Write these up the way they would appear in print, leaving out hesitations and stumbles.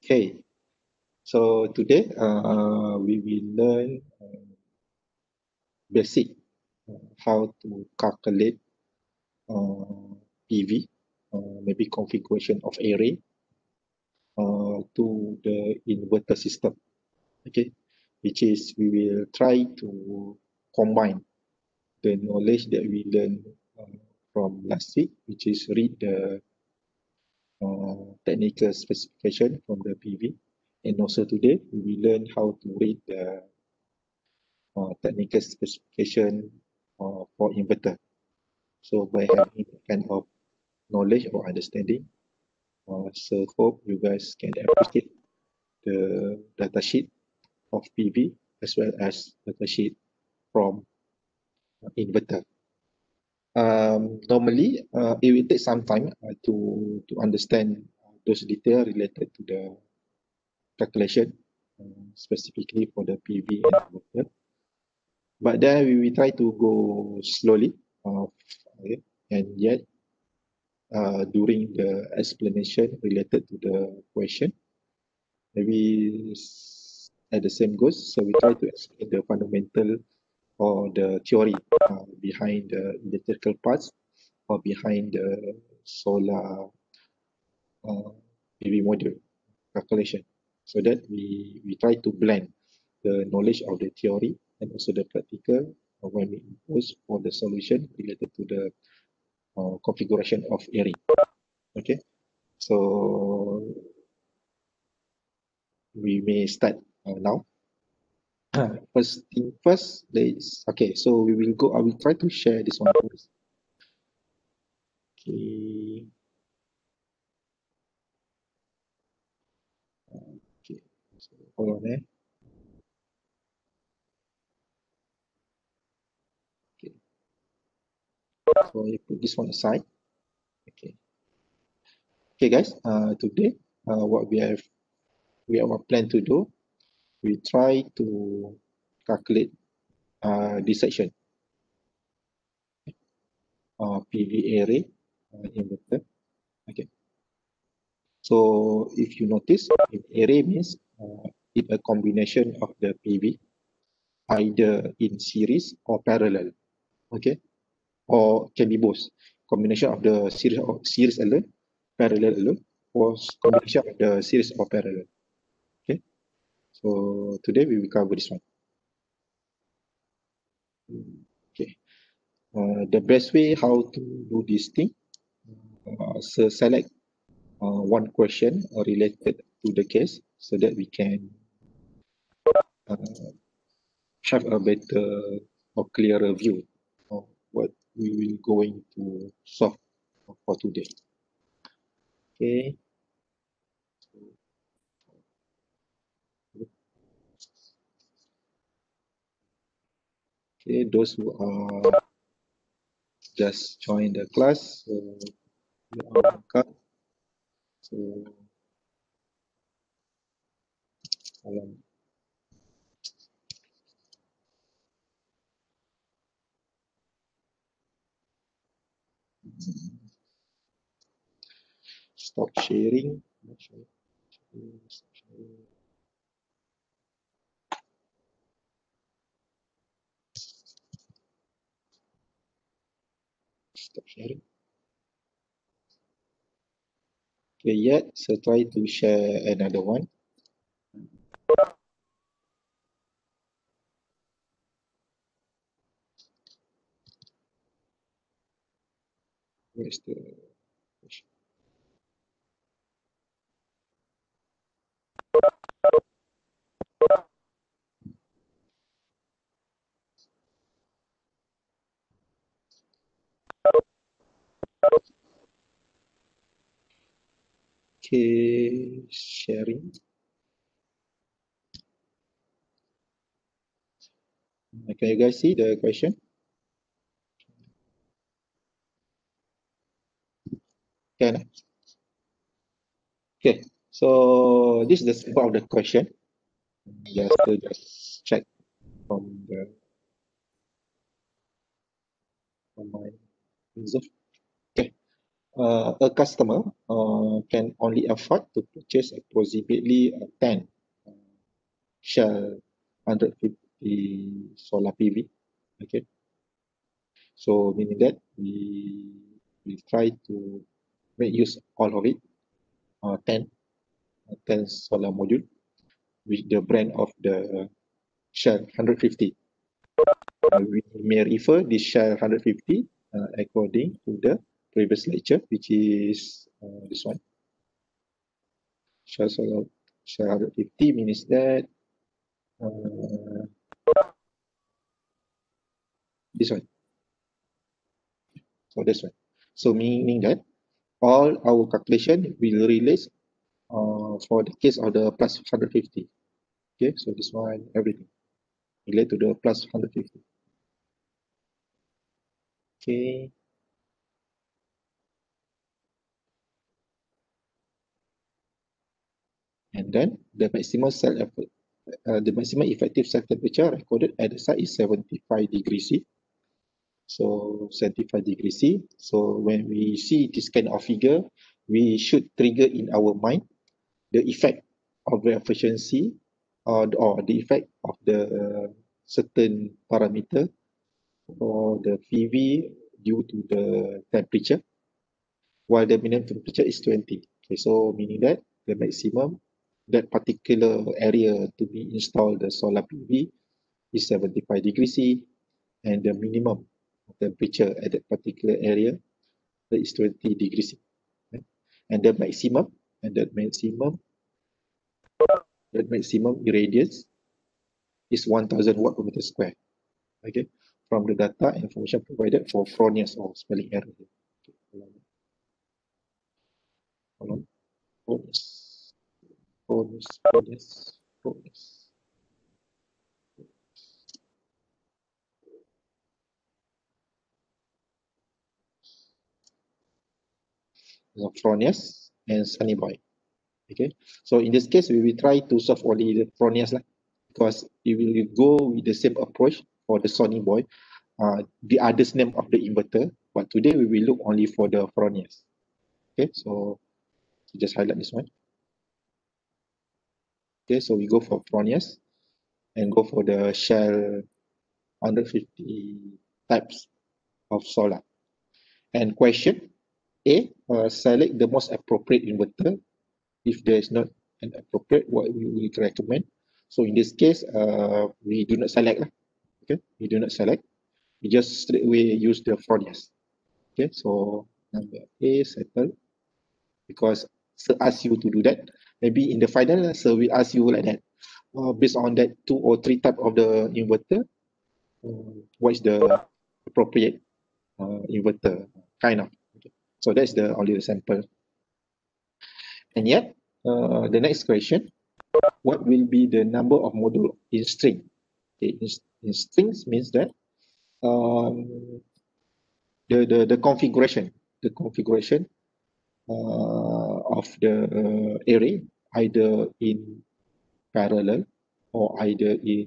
Okay, so today we will learn basic how to calculate PV, maybe configuration of array to the inverter system. Okay, which is we will try to combine the knowledge that we learned from last week, which is read the technical specification from the PV, and also today we will learn how to read the technical specification for inverter. So by having that kind of knowledge or understanding, so hope you guys can appreciate the datasheet of PV as well as datasheet from inverter. Normally, it will take some time to understand those details related to the calculation, specifically for the PV and inverter. But then we will try to go slowly, okay, and yet during the explanation related to the question, maybe at the same goes. So we try to explain the fundamental or the theory behind the electrical parts or behind the solar PV module calculation, so that we try to blend the knowledge of the theory and also the practical when we impose for the solution related to the configuration of array. Okay, so we may start now. First thing first, let's okay. So we will go. I will try to share this one first. Okay. Okay. So hold on. Okay. So I put this one aside. Okay. Okay, guys. Today, what we have a plan to do. We try to calculate this section, PV array inverter. Okay. So if you notice, array means it's a combination of the PV either in series or parallel. Okay, or can be both. Combination of the series alone, parallel alone, or combination of the series or parallel. Okay. So today we will cover this one. Okay. The best way how to do this thing, so select one question related to the case so that we can uh, have a better or clearer view of what we will going to solve for today. Okay. Okay, those who are just join the class, so you are welcome. So stop sharing. Stop sharing. Okay, yet, so try to share another one. Where's the question? Okay, sharing. Can you guys see the question? Can. Okay, so this is the symbol of the question. Just check from the from my user. Okay, a customer can only afford to purchase approximately 10 shell 150 solar PV. Okay, so meaning that we try to make use all of it, 10 solar module with the brand of the shell 150. We may refer this shell 150 according to the previous lecture, which is this one. Shell solar shell 150 means that this one. So this one. So meaning that all our calculation will relate for the case of the plus 150. Okay, so this one, everything relate to the plus 150. Okay. And then the maximum cell effort, the maximum effective cell temperature recorded at the site is 75 degrees C. So 75 degrees C. So when we see this kind of figure, we should trigger in our mind the effect of the efficiency or the effect of the certain parameter for the PV due to the temperature, while the minimum temperature is 20. Okay, so meaning that the maximum, that particular area to be installed the solar PV is 75 degrees C, and the minimum temperature at that particular area is 20 degrees C. Okay? And the maximum, and that maximum irradiance is 1000 watt per meter square. Okay, from the data and information provided for Fronius or spelling error. Okay, hold on. Fronius. Fronius and Sunny Boy. Okay, so in this case, we will try to solve only the Fronius lah, because we will go with the same approach for the Sunny Boy, the others name of the inverter, but today we will look only for the Fronius. Okay, so just highlight this one. Okay, so we go for Fronius and go for the shell 150 types of solar. And question A, select the most appropriate inverter. If there is not an appropriate, what we will recommend. So in this case, we do not select. Okay, we do not select. We just straight away use the Fronius. Okay, so number A settle, because so ask you to do that. Maybe in the final, so we ask you like that. Based on that 2 or 3 type of the inverter, what is the appropriate inverter kind of. Okay. So that's the only sample. And yet, the next question, what will be the number of module in string? Okay, in strings means that the configuration of the array, either in parallel or either in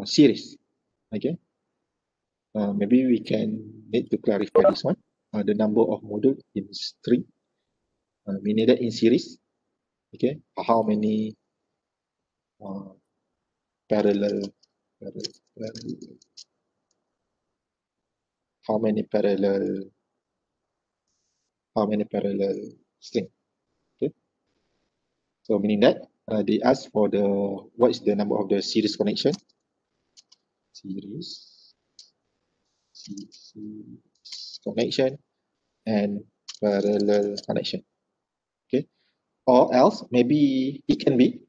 series. Okay, maybe we can need to clarify this one. The number of module in string, meaning that in series. Okay, how many parallel, how many parallel string. Okay, so meaning that they ask for the what is the number of the series connection, series connection and parallel connection. Okay, or else maybe it can be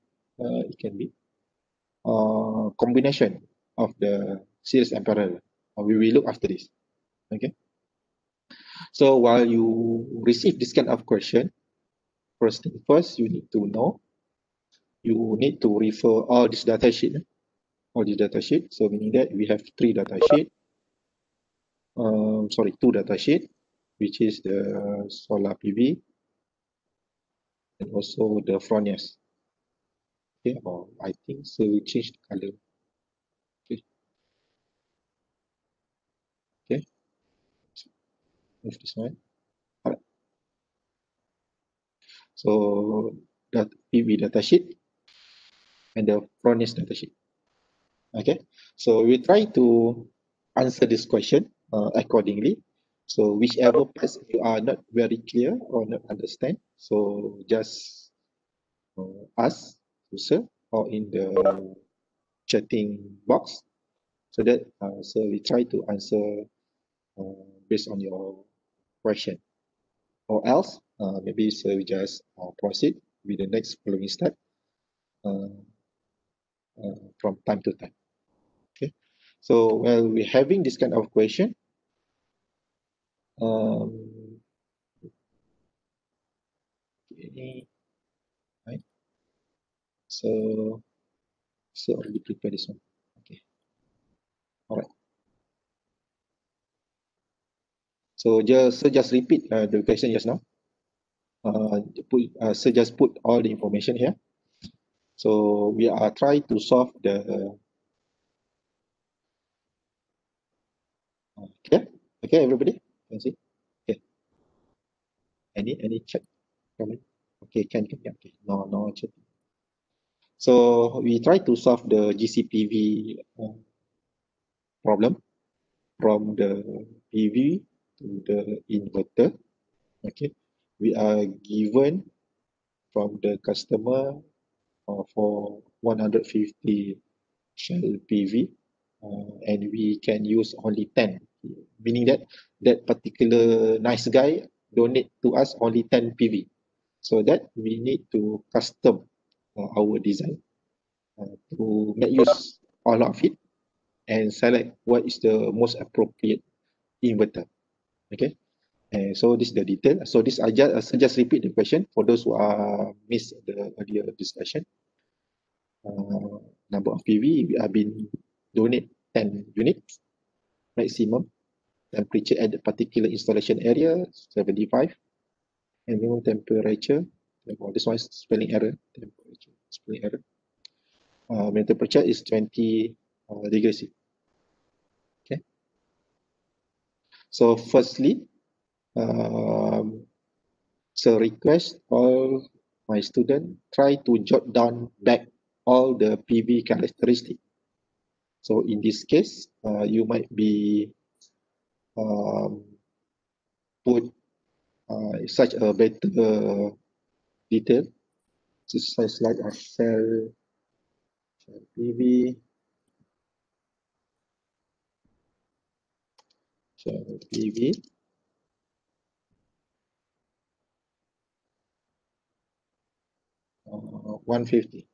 combination of the series and parallel. We will look after this. Okay, so while you receive this kind of question, first thing first, you need to know, you need to refer all this data sheet. So meaning that we have 3 data sheet, 2 data sheet, which is the solar PV and also the Fronius. Okay, or I think so we change the color. Okay. Okay. Move this one. Alright. So that PV datasheet and the Fronis datasheet. Okay, so we try to answer this question accordingly. So whichever parts you are not very clear or not understand, so just ask to sir or in the chatting box, so that so we try to answer based on your question. Or else, maybe so we just proceed with the next following step uh, from time to time. Okay, so while we're having this kind of question, um, okay, right? So, so already prepare this one. Okay, all right. So just repeat the question just now. So just put all the information here. So we are trying to solve the okay, okay, everybody can see. Okay, any chat comment? Okay, can yeah, okay. No chat. So we try to solve the GCPV problem from the PV to the inverter. Okay, we are given from the customer for 150 shell PV, and we can use only 10, meaning that that particular nice guy donate to us only 10 PV. So that we need to custom our design to make use all of it and select what is the most appropriate inverter. Okay, and so this is the detail. So this I just repeat the question for those who are missed the earlier discussion. Number of PV we have been donate 10 units maximum. Temperature at the particular installation area 75, and minimum temperature. Oh, this one is spelling error. Temperature spelling error. Minimum temperature is 20 degrees C. Okay. So firstly, um, so request all my student try to jot down back all the PV characteristic. So in this case, you might be um, put such a better detail. This is like a shell PV, shell PV. 150.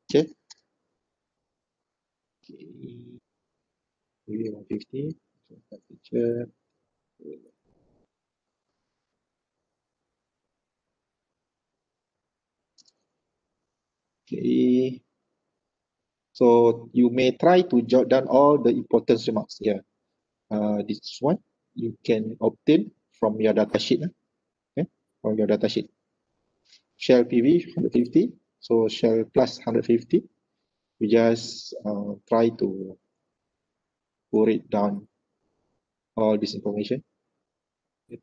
Okay. PV 150. So temperature. Okay. So you may try to jot down all the important remarks here. This one you can obtain from your data sheet. Okay, from your data sheet. Shell PV 150. So shell plus 150. We just try to put it down all this information. Okay,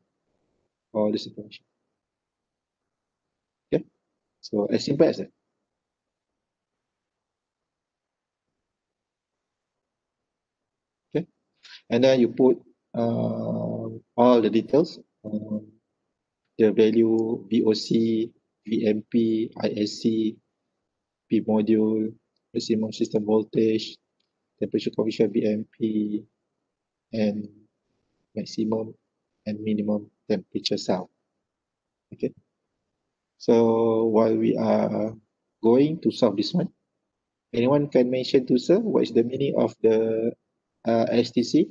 all this information. Okay. So as simple as that. Okay. And then you put all the details, the value VOC, VMP, ISC, P module, maximum system voltage, temperature coefficient VMP, and maximum and minimum temperature cell. Okay. So while we are going to solve this one, anyone can mention to sir what is the meaning of the STC?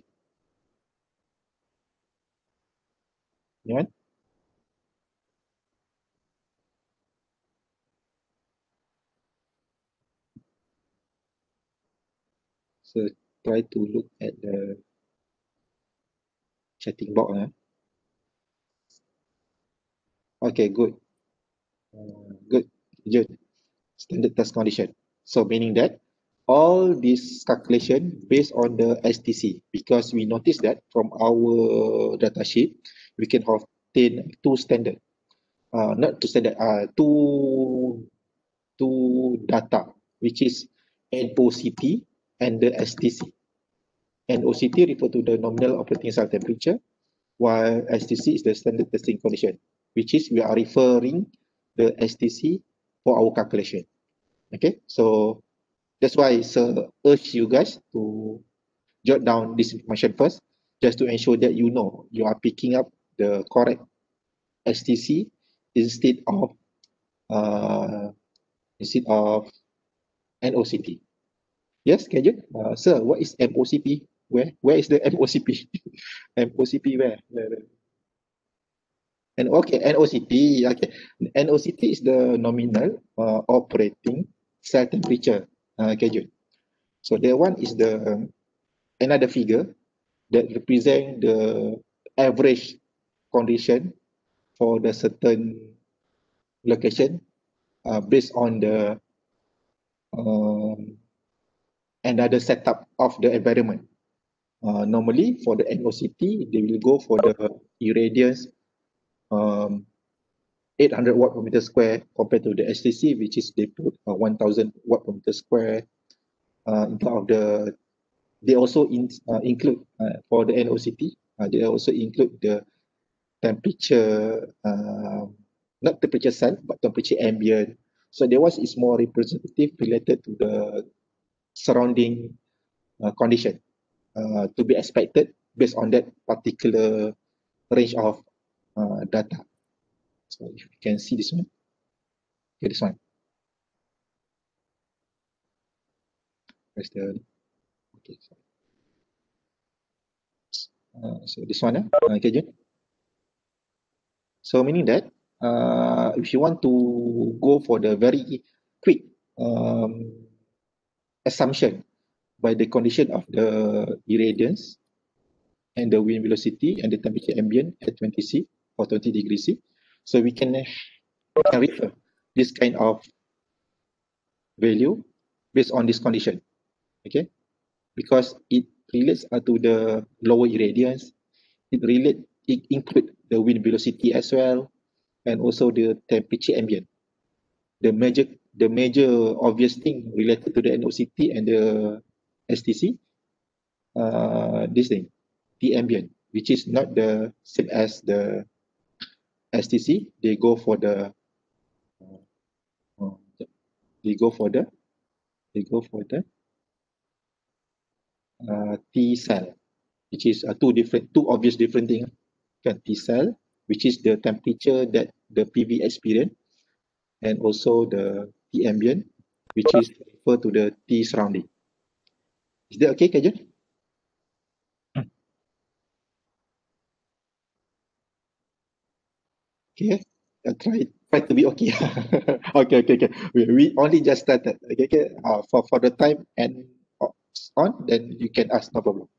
Anyone? So try to look at the chatting box. Okay, good. Good. Good. Standard test condition. So meaning that all this calculation based on the STC, because we noticed that from our data sheet, we can obtain two standard, not two standard, two data, which is NOCT and the STC. NOCT refer to the nominal operating cell temperature, while STC is the standard testing condition, which is we are referring the STC for our calculation. Okay, so that's why I urge you guys to jot down this information first, just to ensure that you know you are picking up the correct STC instead of uh, NOCT. Yes, can you? Sir, what is MOCP? Where is the MOCP? MOCP where? And okay, NOCT. Okay, NOCT is the nominal operating cell temperature. Okay, so that one is the another figure that represent the average condition for the certain location based on the um, another setup of the environment. Normally for the NOCT, they will go for the irradiance 800 watt per meter square compared to the STC, which is they put 1000 watt per meter square. In terms of the, they also include for the NOCT, they also include the temperature, not temperature cell, but temperature ambient. So that one is more representative related to the surrounding condition to be expected based on that particular range of data. So if you can see this one, okay, this one. Where's the, okay, so this one, okay, Jun? So meaning that if you want to go for the very quick assumption by the condition of the irradiance and the wind velocity and the temperature ambient at 20 C or 20 degrees C, so we can refer this kind of value based on this condition, okay, because it relates to the lower irradiance, it include the wind velocity as well, and also the temperature ambient. The major obvious thing related to the NOCT and the STC, this thing, the ambient, which is not the same as the STC. They go for the uh, they go for the T cell, which is two obvious different things. T cell, which is the temperature that the PV experience, and also the T ambient, which is refer to the T surrounding. Is that okay, Kajan? Okay, try to be okay. Okay. We only just started. Okay. For the time and on, then you can ask, no problem.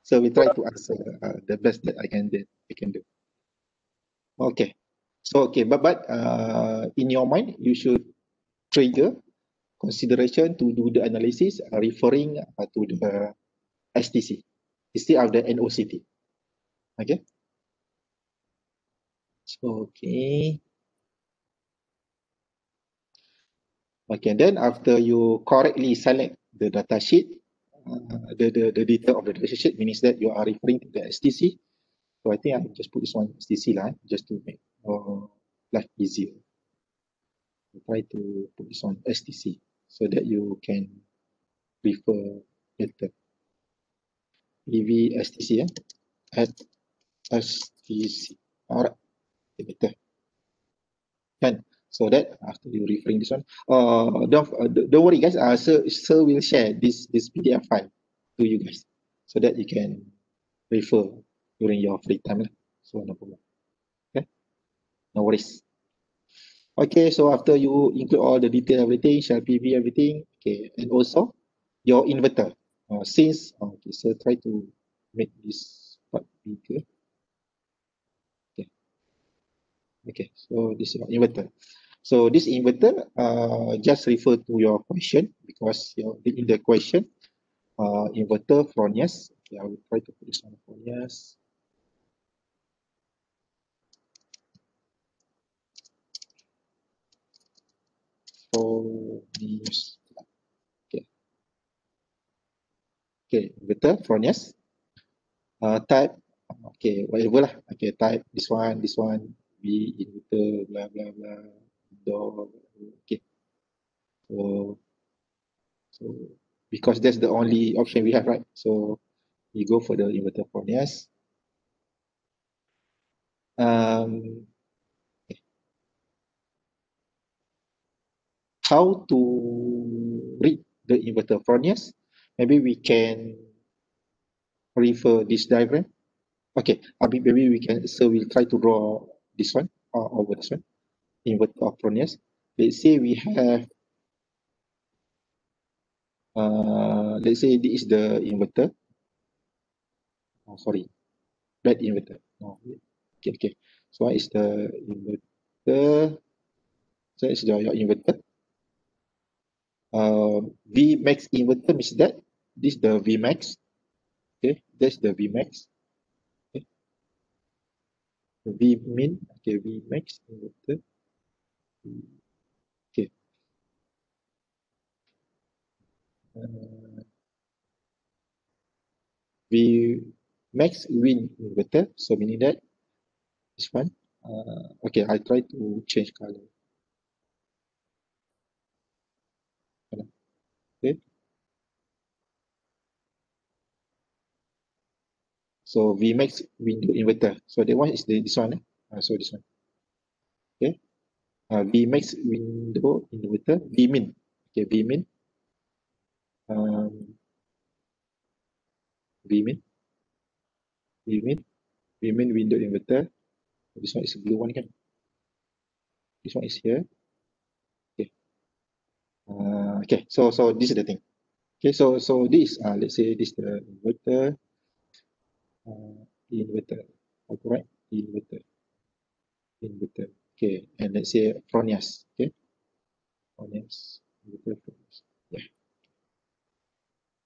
So we try to answer the best that I can do. Okay. So okay, but in your mind, you should trigger consideration to do the analysis referring to the STC instead of the NOCT. Okay. So okay. Okay, then after you correctly select the data sheet, the detail of the data sheet means that you are referring to the STC. So I think I just put this one STC lah, just to make life easier. Try to put this on STC so that you can refer better. PV STC at STC. Alright, better. Kan? So that after you referring this one, don't worry guys. Sir will share this PDF file to you guys so that you can refer during your free time lah. So no problem. Okay, no worries. Okay, so after you include all the detail, everything, shell PV, everything, okay, and also your inverter. Okay, so try to make this part bigger. Okay, so this is your inverter. So this inverter just refer to your question because in the question, inverter from yes. Okay, I will try to put this on for yes. Fronius. Okay. Okay, inverter Fronius. Type, okay, whatever lah. Okay, type this one, V inverter, blah blah blah, door. Okay, so because that's the only option we have, right? So we go for the inverter Fronius. How to read the inverter Fronius? Maybe we can refer this diagram. Okay, maybe we can, so we'll try to draw this one over this one, inverter of Fronius. Let's say we have, let's say this is the inverter. Oh, sorry, that inverter. Oh, okay, okay. So what is the inverter? So it's your inverter. V max inverter means that this is the V max. Okay, that's the V max. Okay. V min, okay, V max inverter. Okay. V max win inverter. So meaning that this one. Okay, I try to change color. Okay. So V max window inverter. So that one is this one. So this one. Okay. V max window inverter. V min. Okay, V min. V min. V min. V min window inverter. This one is a blue one again. This one is here. Okay. Okay. So this is the thing. Okay. So this let's say this is the inverter. Inverter. Alright. Inverter. Inverter. Okay. And let's say Fronius. Okay. Fronius. Inverter Fronius. Yeah.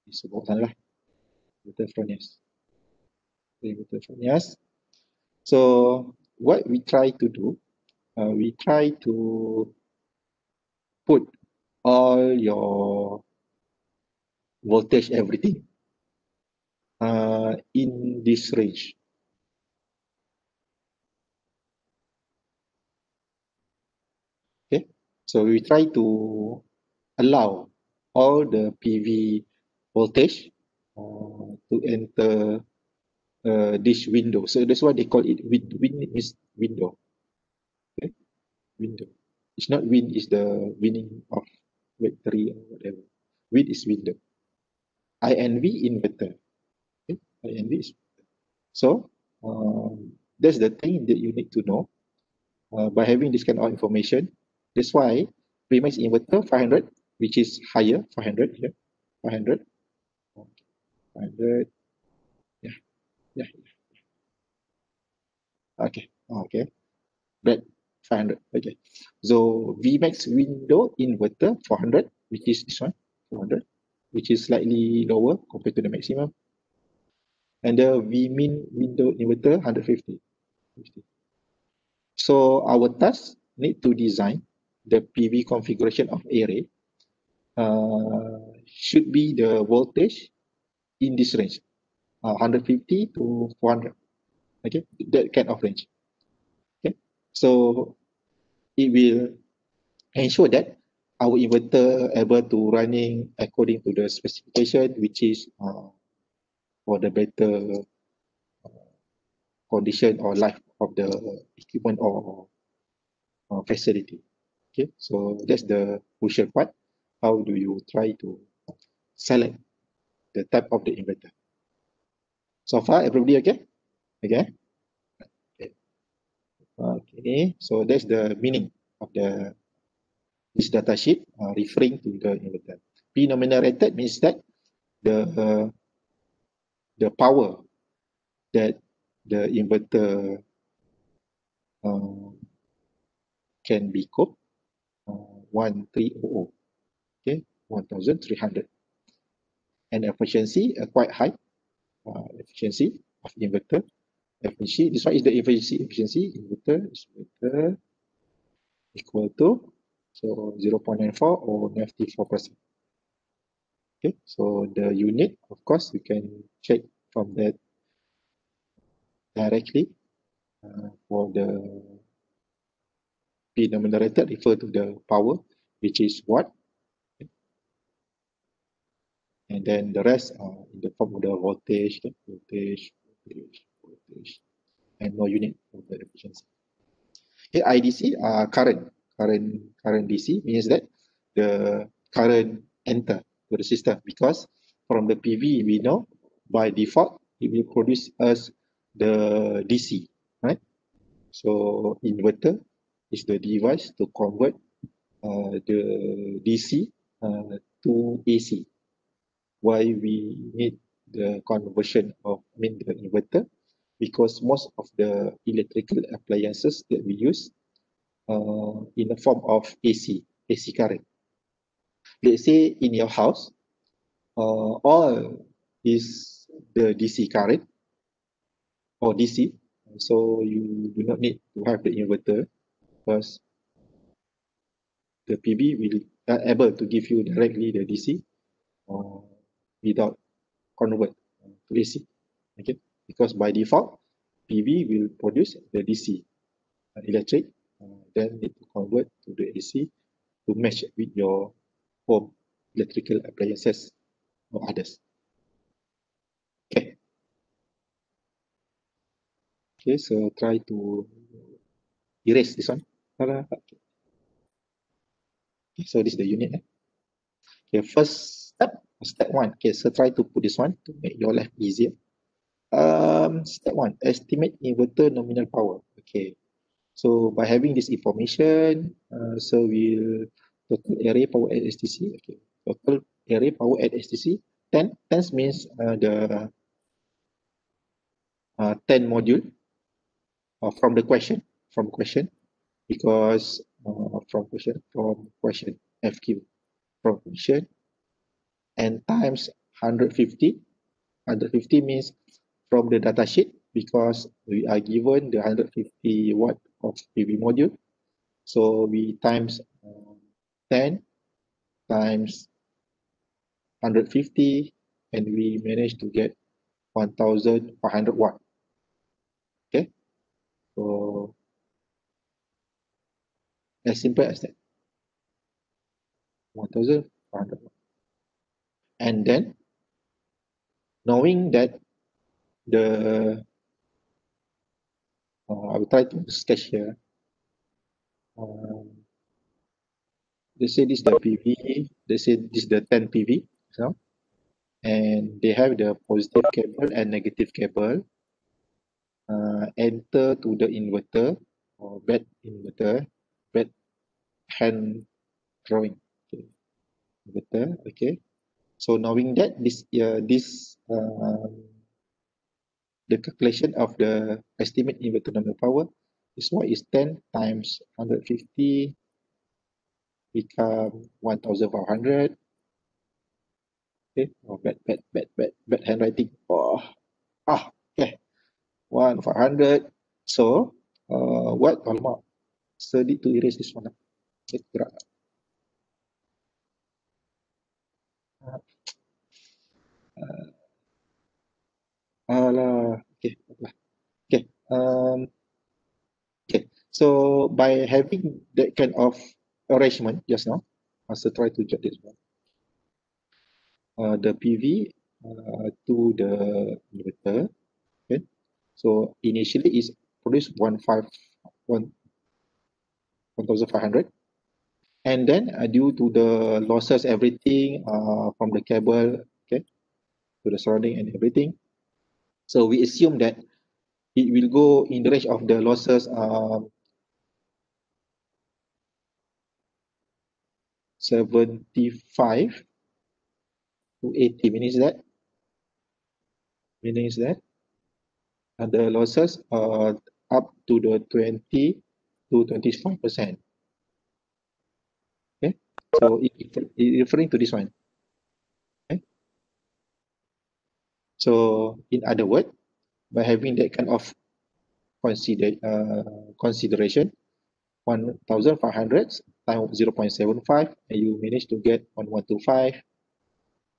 Disebutkan lah. Inverter Fronius. Inverter Fronius. So what we try to do, we try to put all your voltage, everything in this range. Okay, so we try to allow all the PV voltage to enter this window. So that's why they call it window. Okay, window. It's not win is the winning of victory or whatever. Win is window. INV inverter. Okay, INV is so that's the thing that you need to know by having this kind of information. That's why Premax inverter 500, which is higher, 500 here, 500, 500, yeah, yeah, okay, okay, that 500, okay. So Vmax window inverter 400, which is this one, 400, which is slightly lower compared to the maximum. And the Vmin window inverter 150. So our task need to design the PV configuration of array should be the voltage in this range, 150 to 400. Okay, that kind of range. Okay, so it will ensure that our inverter able to running according to the specification, which is for the better condition or life of the equipment or facility. Okay, so that's the crucial part. How do you try to select the type of the inverter? So far, everybody okay? Okay. Okay. Okay. So that's the meaning of this data sheet referring to the inverter. P nominal rated means that the power that the inverter can be coped 1300. Okay, 1300. And efficiency quite high. Efficiency of inverter. Efficiency. This one is the efficiency. Inverter is equal to So 0.94 or -4%. Okay, so the unit, of course, you can check from that directly. For the P numerator, refer to the power, which is watt, and then the rest are in the form of the voltage, voltage, and no unit for the efficiency. Okay, IDC, current DC means that the current enter to the system, because from the PV we know by default it will produce us the DC, right? So inverter is the device to convert the DC to AC. Why we need the conversion of, the inverter? Because most of the electrical appliances that we use in the form of AC current. Let's say in your house, all is the DC current or DC, so you do not need to have the inverter, because the PV will able to give you directly the DC without convert to AC. Okay, because by default PV will produce the DC electric, then need to convert to the AC to match with your home electrical appliances or others. Okay. Okay, so try to erase this one. Okay, so this is the unit. Okay, first step one. Okay, so try to put this one to make your life easier. Step one, estimate inverter nominal power. Okay, so by having this information, so we'll total array power at STC. Okay, total array power at STC 10. 10 means the 10 module from the question, because from question FQ from question, and times 150. 150 means from the data sheet, because we are given the 150 watt of PV module. So we times 10 times 150, and we managed to get 1,500 watt. Okay, so as simple as that, 1,500 watt. And then knowing that the I will try to sketch here. They say this is the PV, they say this is the 10 PV, so, and they have the positive cable and negative cable enter to the inverter or bed inverter, bed hand drawing. Okay. Inverter, okay. So knowing that the calculation of the estimate inverter nominal power is what is 10 times 150 become 1,500. Okay, oh, bad handwriting. Oh, okay, 1,500. So, what? Alamak, so need to erase this one. Okay, gerak. Alah, okay, okay. Okay. So by having that kind of arrangement just now, I also try to jot this one. The PV to the inverter. Okay. So initially is produced 1,500, and then due to the losses, everything from the cable, okay, to the surrounding and everything. So we assume that it will go in the range of the losses 75 to 80, meaning that the losses are up to the 20 to 25%. Okay, so it referring to this one. Okay, so in other words, by having that kind of consideration, 1,500 times 0.75, and you manage to get 1125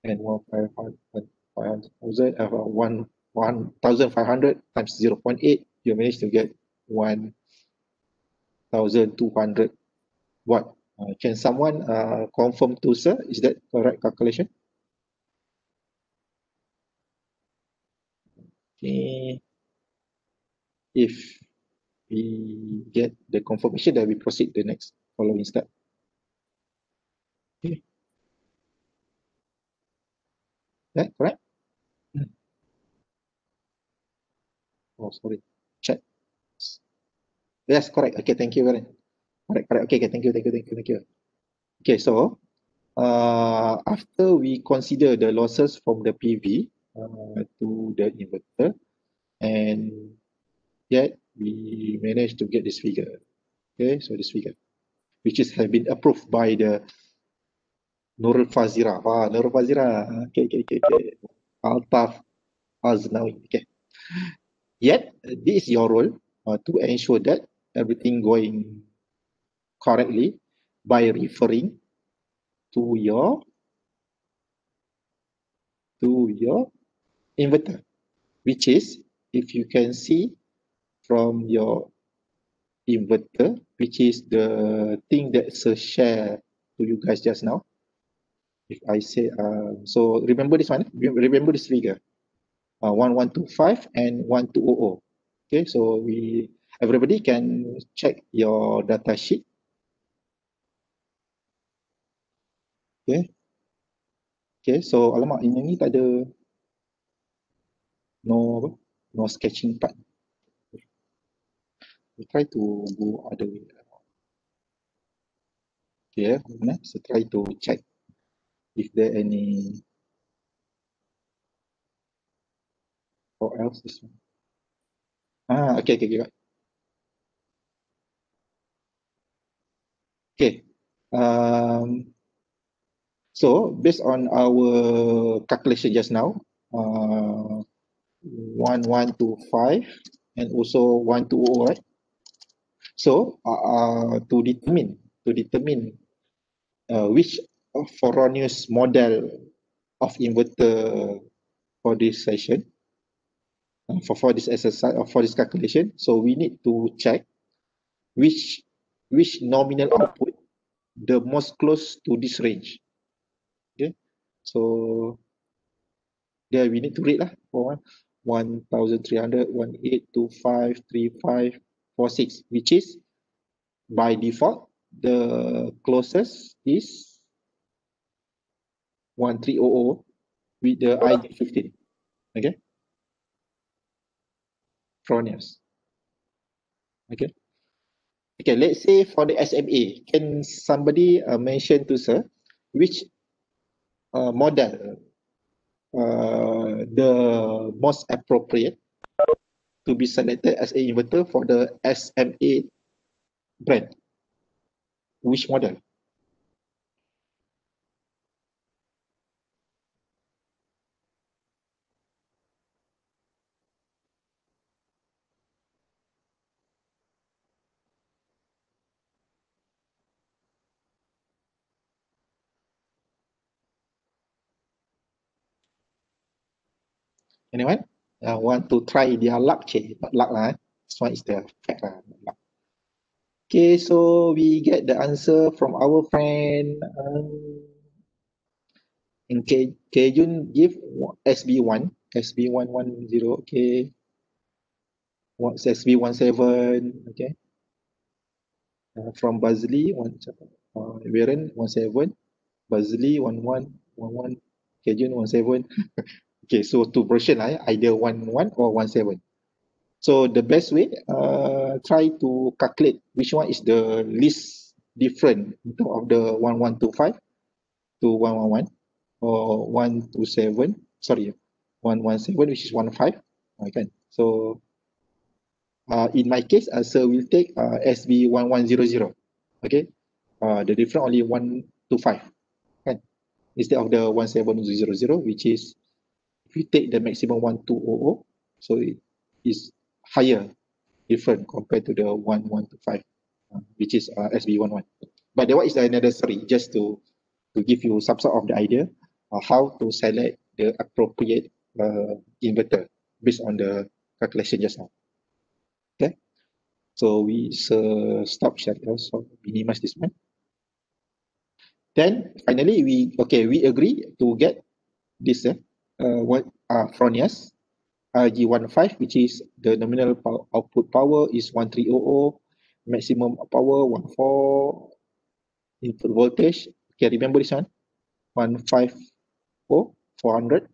and 1,500 times 0.8, you manage to get 1,200 watt. Can someone confirm to sir? Is that correct calculation? Okay. If we get the confirmation, then we proceed to the next following step. Okay. Yeah, correct? Oh, sorry. Check. Yes, correct. Okay, thank you very much. Correct, correct. Okay, okay, thank you, thank you, thank you, thank you. Okay, so after we consider the losses from the PV to the inverter, and yet we managed to get this figure. Okay, so this figure, which is have been approved by the Nurul Fazira. Nurul Fazira. Okay, okay, okay, okay. Altaf Aznawi. Okay. Yet, this is your role to ensure that everything going correctly by referring to your inverter, which is, if you can see from your inverter, which is the thing that's a share to you guys just now. If I say, so remember this one, remember this figure, 1125 and 1200. Okay, so everybody can check your data sheet. Okay, okay, so alamak, yang ni tak ada no sketching part. We try to go other way. Okay, so try to check if there any, or else this one. Okay, okay, okay. Okay. So based on our calculation just now, 1125 and also 1200, right? So to determine which erroneous model of inverter for this session, for this exercise or for this calculation, so we need to check which nominal output the most close to this range. Okay, so there we need to read lah for 1,300, 1,825,3546, which is by default the closest is 1300 with the ID15. Okay, Fronius. Okay. Okay, let's say for the SMA, can somebody mention to sir which model the most appropriate to be selected as an inverter for the SMA brand? Which model? Anyone want to try their luck? Not luck lah. This one is the fact lah. Okay, so we get the answer from our friend. And Kejun give SB1, SB110. Okay, what's SB17? Okay, from Bazli, Viren 17, Bazli 11, Kejun 17. Okay, so two version lah, either 11 or 17. So the best way, try to calculate which one is the least different in terms of the 1125 to 111 or 127, sorry, 117, which is 15. Okay, so in my case, so we'll take SB1100. Okay, the difference only 125. Okay, instead of the 1700, which is if we take the maximum 1200, so it is higher different compared to the 1125, which is SB11. But that one is necessary just to give you some sort of the idea of how to select the appropriate inverter based on the calculation just now. Okay, so we stop share also minimize this one. Then finally we agree to get this what Fronius RG15, which is the nominal output power is 1300, maximum power 14, input voltage, okay, remember this one, 150, 400,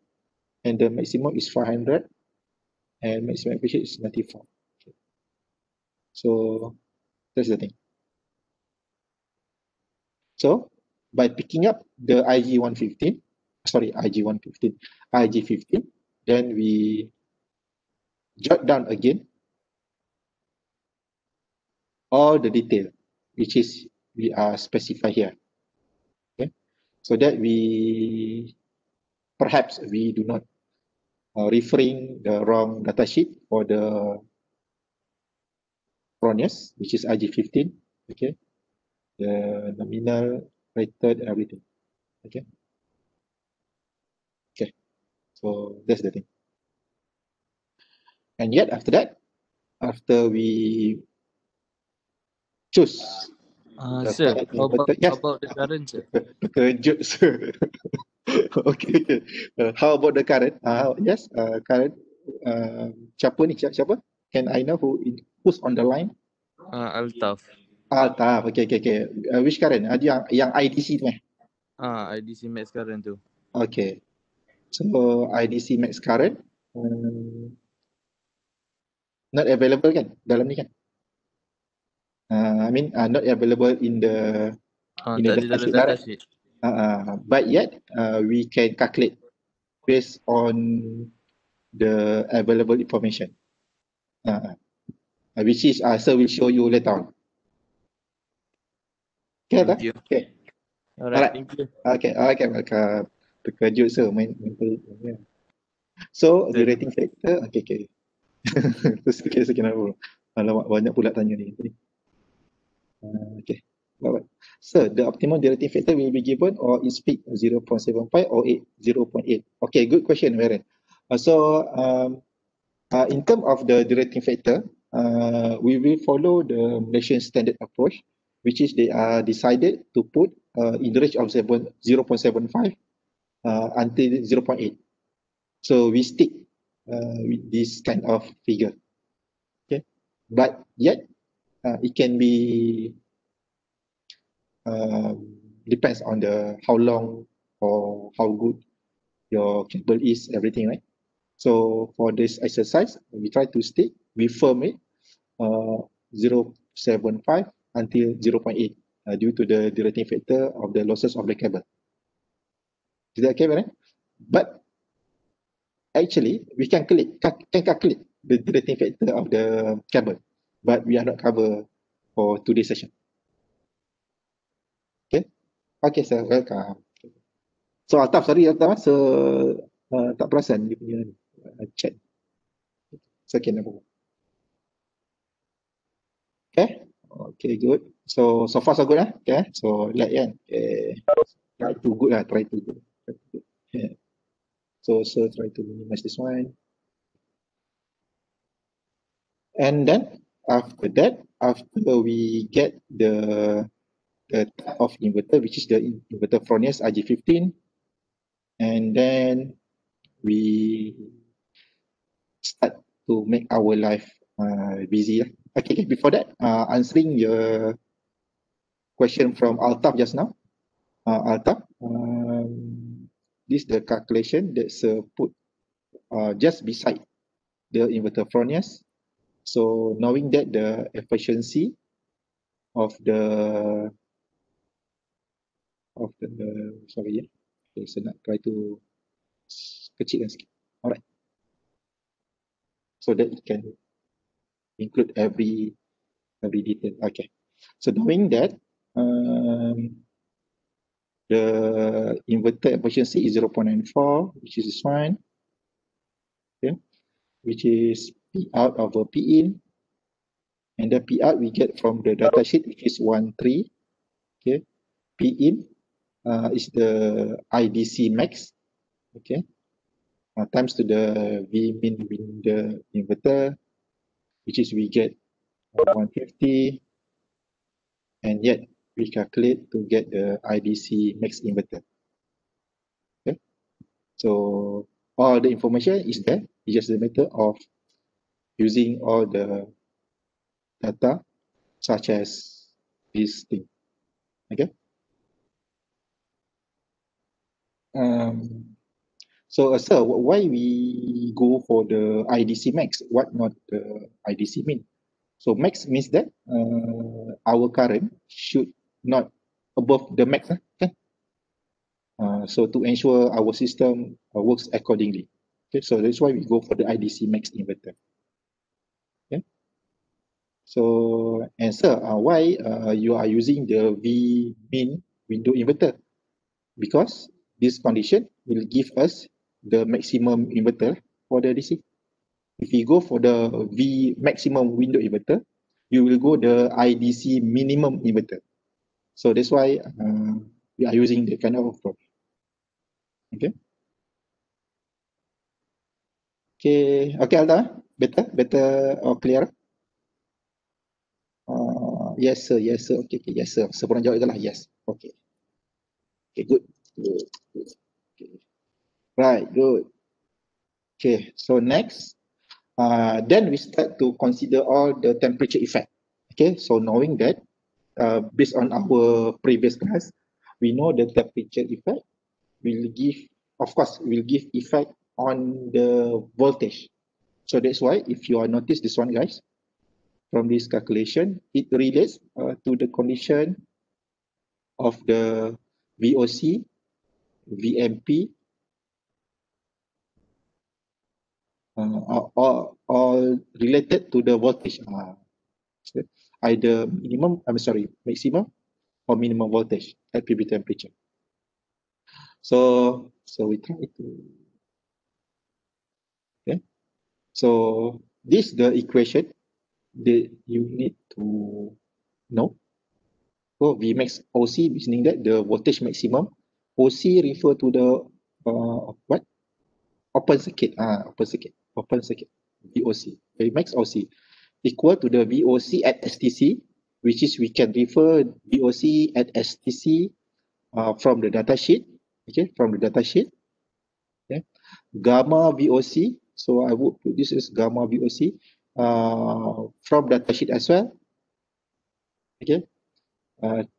and the maximum is 500, and maximum efficiency is 94. Okay. So that's the thing. So by picking up the IG115, IG15, then we jot down again all the detail which is we are specified here. Okay, so that we perhaps we do not referring the wrong data sheet for the Fronius, which is IG15. Okay, the nominal, rated, everything. Okay. Okay. So that's the thing. And yet after that, after we choose the Sir, correct how inverter, yes, about the current, sir? terkejut, sir. Okay. How about the current? Yes, current. Siapa ni? Siapa? Can I know who's on the line? Altaf. Altaf. Okay. Which current? Yang IDC tu eh? IDC max current tu. Okay. So IDC max current not available kan dalam ni kan? I mean not available in the Tak ada dalam data sheet. But yet we can calculate based on the available information, which is so we'll show you later on. Okay, Thank you. Okay. Alright, thank you. Okay, welcome. Terkejut sir main. So the rating factor, okay. Sekian apa? Alamak, banyak pula tanya ni. Okay. Right. So the optimal derating factor will be given or is peak 0.75 or 0.8. Okay, good question, Warren. In terms of the derating factor, we will follow the Malaysian standard approach, which is they are decided to put in the range of 0.75 until 0.8. So we stick with this kind of figure. Okay, but yet it can be depends on the how long or how good your cable is, everything, right? So for this exercise, we try to stick, we firm it 0.75 until 0.8 due to the derating factor of the losses of the cable. Is that okay, right? But actually, we can calculate the derating factor of the cable, but we are not covered for today's session. Okay, sir, welcome. So Altaf, sorry Altaf, tak perasan dia punya chat. Second apa? Okay, good. So far so good Okay, so like kan. Try to good try to good. Yeah. So try to minimize this one. And then after that, after we get the type of inverter, which is the inverter Fronius RG15, and then we start to make our life busy. Okay, before that, answering your question from Altaf just now. Altaf, this is the calculation that's put just beside the inverter Fronius. So knowing that the efficiency of the sorry, okay, so nak try to kecilkan sikit. Alright. So that it can include every detail. Okay. So knowing that the inverter efficiency is 0.94, which is fine. Okay. Which is P out over P in. And the P out we get from the data sheet, which is 13. Okay, P in is the IDC max. Okay, times to the V min in the inverter, which is we get 150, and yet we calculate to get the IDC max inverter. Okay, so all the information is there. It's just a matter of using all the data such as this thing. Okay. So, sir, why we go for the IDC max? What not the IDC min? So max means that our current should not above the max. Okay? So to ensure our system works accordingly. Okay, so that's why we go for the IDC max inverter. Okay. So, and sir, why you are using the V min window inverter? Because this condition will give us the maximum inverter for the DC. If you go for the V maximum window inverter, you will go the IDC minimum inverter. So that's why we are using the kind of approach. Okay. Okay, Alda, better or clear? Yes sir, yes sir. Okay, yes sir. Sebelum jawab itulah yes. Okay. Okay, good. Good. Okay. Right, good. Okay, so next, then we start to consider all the temperature effect. Okay, so knowing that, based on our previous class, we know the temperature effect will give, of course, will give effect on the voltage. So that's why if you are notice this one, guys, from this calculation, it relates to the condition of the VOC, VMP, all related to the voltage. Either maximum or minimum voltage at PV temperature. So we try to, okay. So this the equation that you need to know. So Vmax OC, meaning that the voltage maximum. OC refer to the what? Open circuit. Open circuit. VOC. Vmax OC equal to the VOC at STC, which is we can refer VOC at STC from the data sheet. Okay, from the data sheet. Okay. Gamma VOC. So I would put this as gamma VOC from data sheet as well. Okay.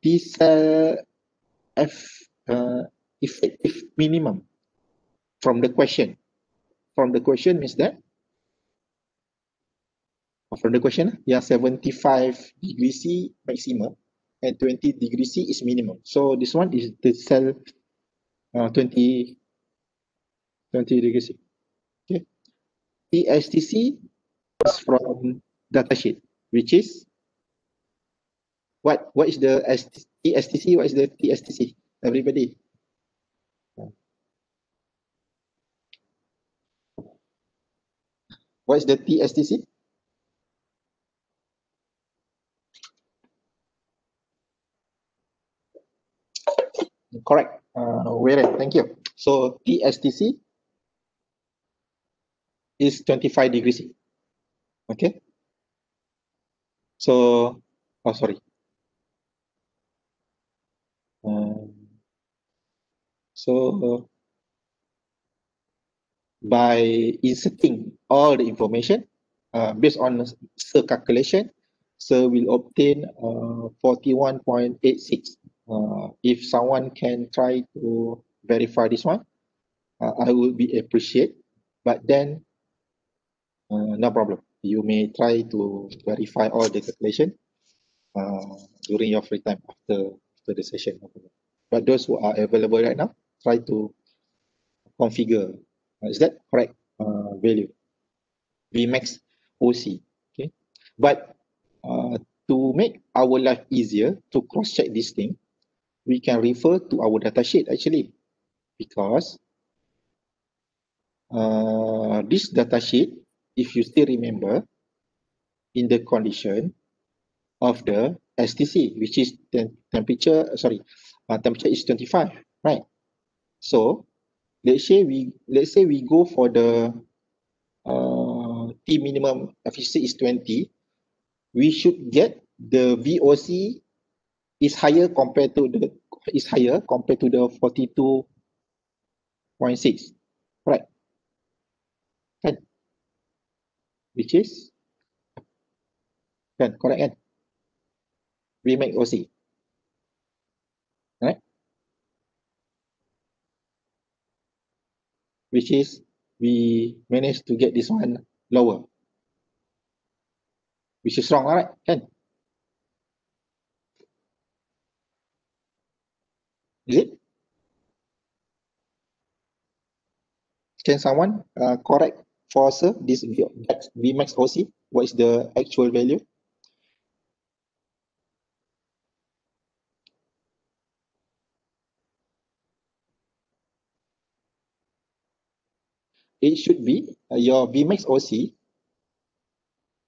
T cell F effective minimum from the question. From the question means that from the question, yeah, 75 degrees C maximum and 20 degrees C is minimum. So this one is the cell 20 degrees C. Okay. TSTC is from datasheet, which is what is the TSTC? What is the TSTC? Everybody. What is the TSTC? Correct. Thank you. So TSTC is 25 degrees C. Okay. So, oh sorry. So by inserting all the information based on the calculation, so we'll obtain 41.86. If someone can try to verify this one, I would be appreciate. But then, no problem. You may try to verify all the calculation during your free time after the session. But those who are available right now, try to configure. Is that correct value? Vmax OC. Okay. But to make our life easier to cross-check this thing, we can refer to our datasheet actually, because this datasheet, if you still remember, in the condition of the STC, which is temperature is 25, right? So let's say we go for the T minimum efficiency is 20, we should get the VOC is higher compared to the 42.6, right? Kan? Which is correct kan? We make OC, right? Which is we managed to get this one lower, which is wrong, right? Kan? Is it? Can someone correct for us this Vmax OC? What is the actual value? It should be your Vmax OC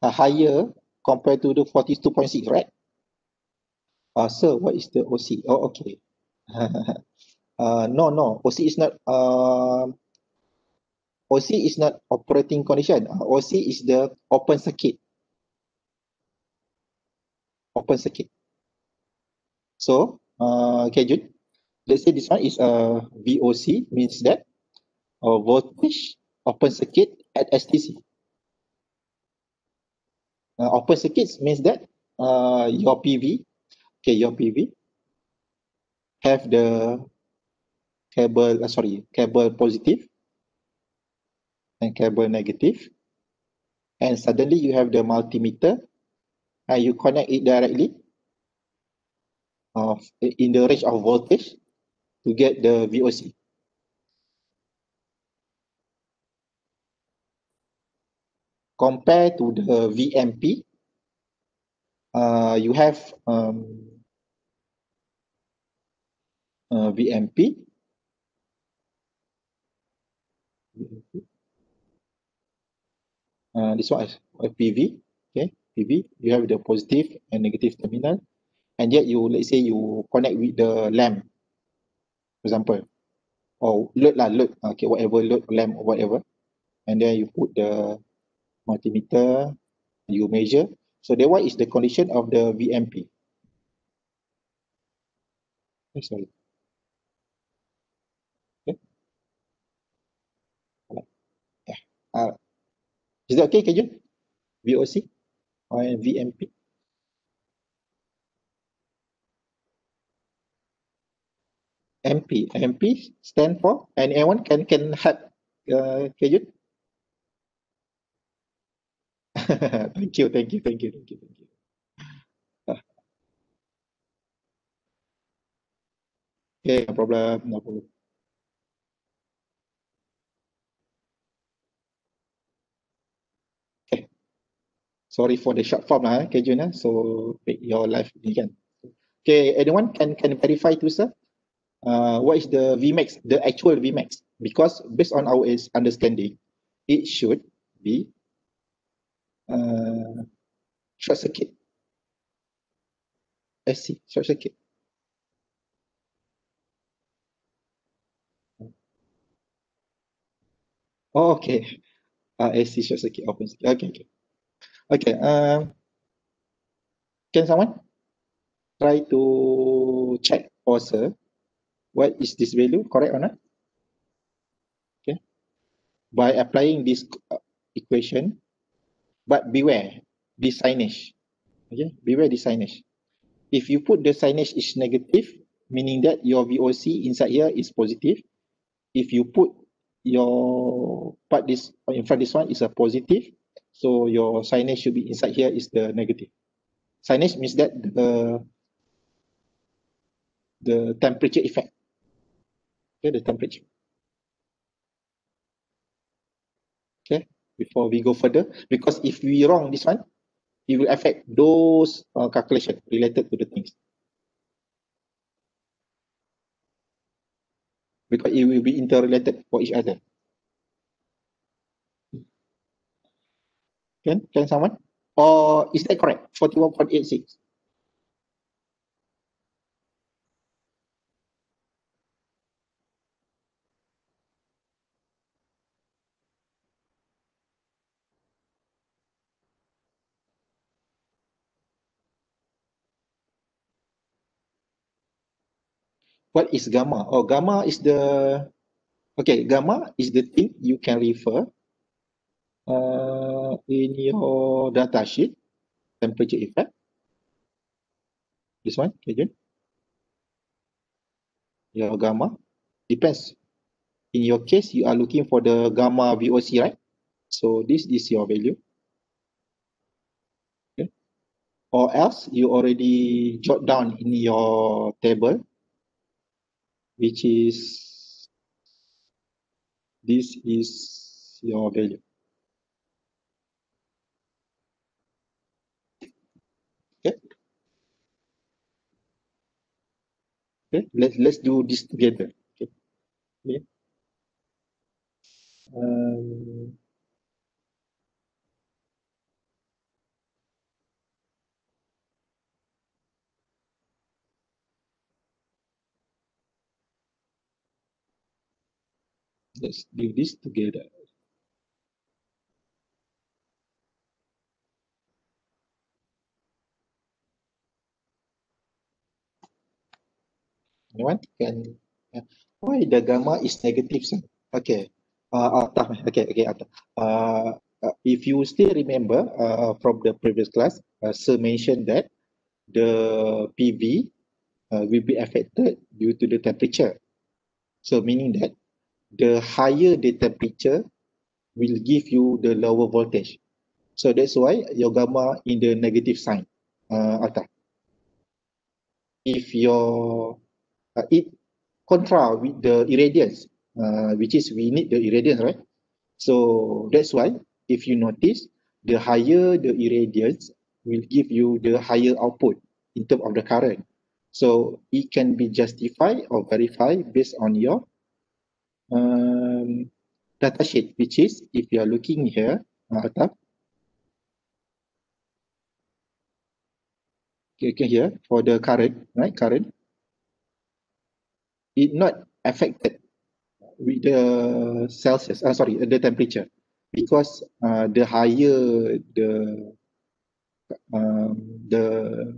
higher compared to the 42.6, right? Sir, what is the OC? Oh, okay. No. OC is not operating condition. OC is the open circuit. Open circuit. So, okay, Jun. Let's say this one is VOC, means that voltage open circuit at STC. Open circuits means that your PV have the cable positive and cable negative, and suddenly you have the multimeter and you connect it directly in the range of voltage to get the VOC. Compared to the VMP, you have VMP. This one is a PV. Okay, PV. You have the positive and negative terminal, and yet let's say you connect with the lamp, for example, or load. Okay, whatever load, lamp or whatever, and then you put the multimeter, you measure. So that one is the condition of the VMP. Sorry. Okay. Yeah. Is that okay, Kajun? VOC or VMP? MP stand for, and anyone can help Kajun? Thank you. Okay, no problem. Okay. Sorry for the short form Kajun. So make your life again. Okay, anyone can verify to sir? What is the Vmax, the actual Vmax? Because based on our understanding, it should be short circuit. SC, short circuit. Oh, okay. SC, short circuit, open circuit. Okay. Okay. Can someone try to check for sir what is this value, correct or not? Okay. By applying this equation, but beware the signage. Okay, beware the signage. If you put the signage is negative, meaning that your VOC inside here is positive. If you put your part this in front, this one is a positive, so your signage should be inside here is the negative. Signage means that the temperature effect. Okay, the temperature. Okay, before we go further, because if we wrong this one, it will affect those calculation related to the things, because it will be interrelated for each other. Can someone? Or is that correct? 41.86. What is gamma? Oh, gamma is the, okay, gamma is the thing you can refer in your data sheet, temperature effect. This one, again, your gamma. Depends. In your case, you are looking for the gamma VOC, right? So this is your value. Okay. Or else you already jot down in your table, which is, this is your value. Okay. Okay. Let's do this together. Okay. Okay. Um, let's do this together. Anyone can? Why the gamma is negative, sir? Okay. Altaf. Okay, Altaf. If you still remember from the previous class, Sir mentioned that the PV will be affected due to the temperature. So meaning that the higher the temperature will give you the lower voltage. So that's why your gamma in the negative sign, Altaf. If your it contra with the irradiance, which is we need the irradiance, right? So that's why if you notice, the higher the irradiance will give you the higher output in terms of the current. So it can be justified or verified based on your data sheet, which is if you are looking here, Atap, okay, here for the current, right? Current, it not affected with the Celsius, the temperature, because the higher um, the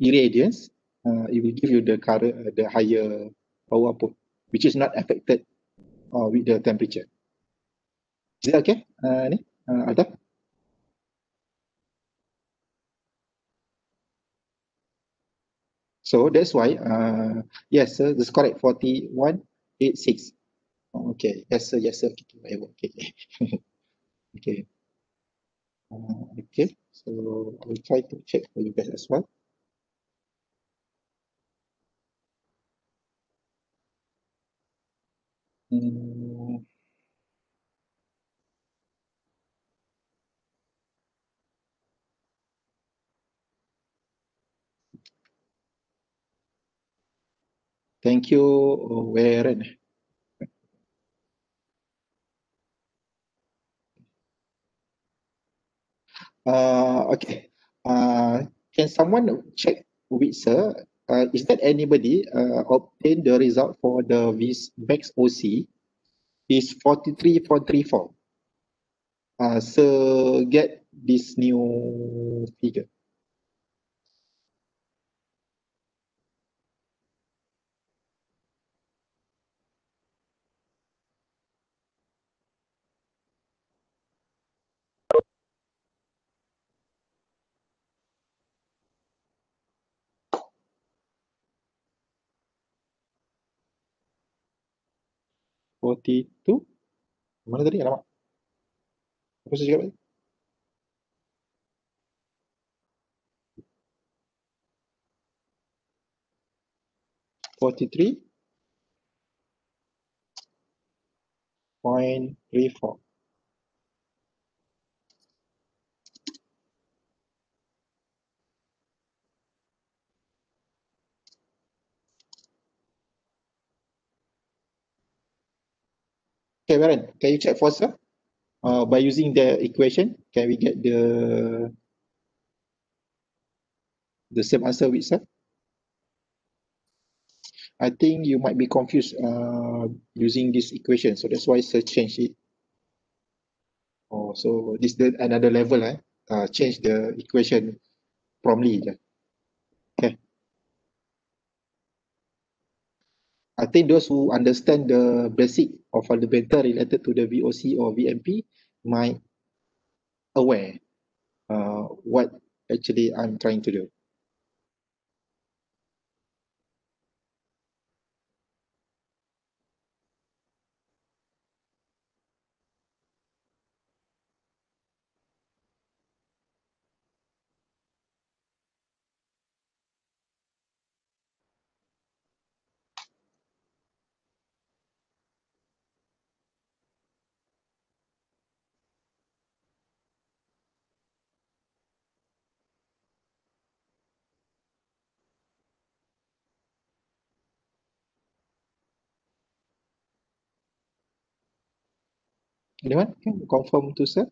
irradiance, it will give you the current, the higher power output, which is not affected with the temperature. Is it okay? Altaf? So that's why, yes, sir, that's correct. 4186. Okay, yes, sir, yes, sir. Okay, okay, okay. Okay, so I will try to check for you guys as well. Mm, thank you, Warren. Okay. Can someone check with sir? Is that anybody obtain the result for the VAX OC is 43.34? So get this new figure. Forty two. Mana tadi? Alamak. Apa saya cakap tadi? 43.34. Okay, Warren, can you check for sir? By using the equation, can we get the same answer with sir? I think you might be confused using this equation, so that's why sir change it. Oh, so this the another level, change the equation promptly. Okay. I think those who understand the basic of fundamental related to the VOC or VMP might aware what actually I'm trying to do. Anyone can confirm to sir?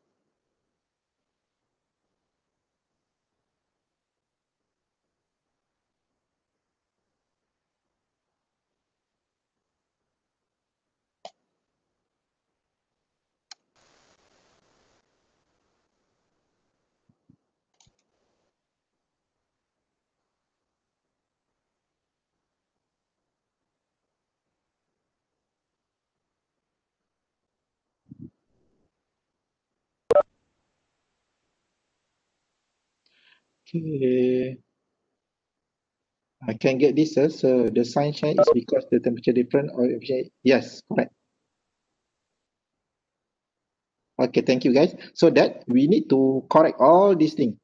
Okay. I can get this, sir. So the sunshine is because the temperature different or yes, correct. Okay, thank you guys. So that we need to correct all these things.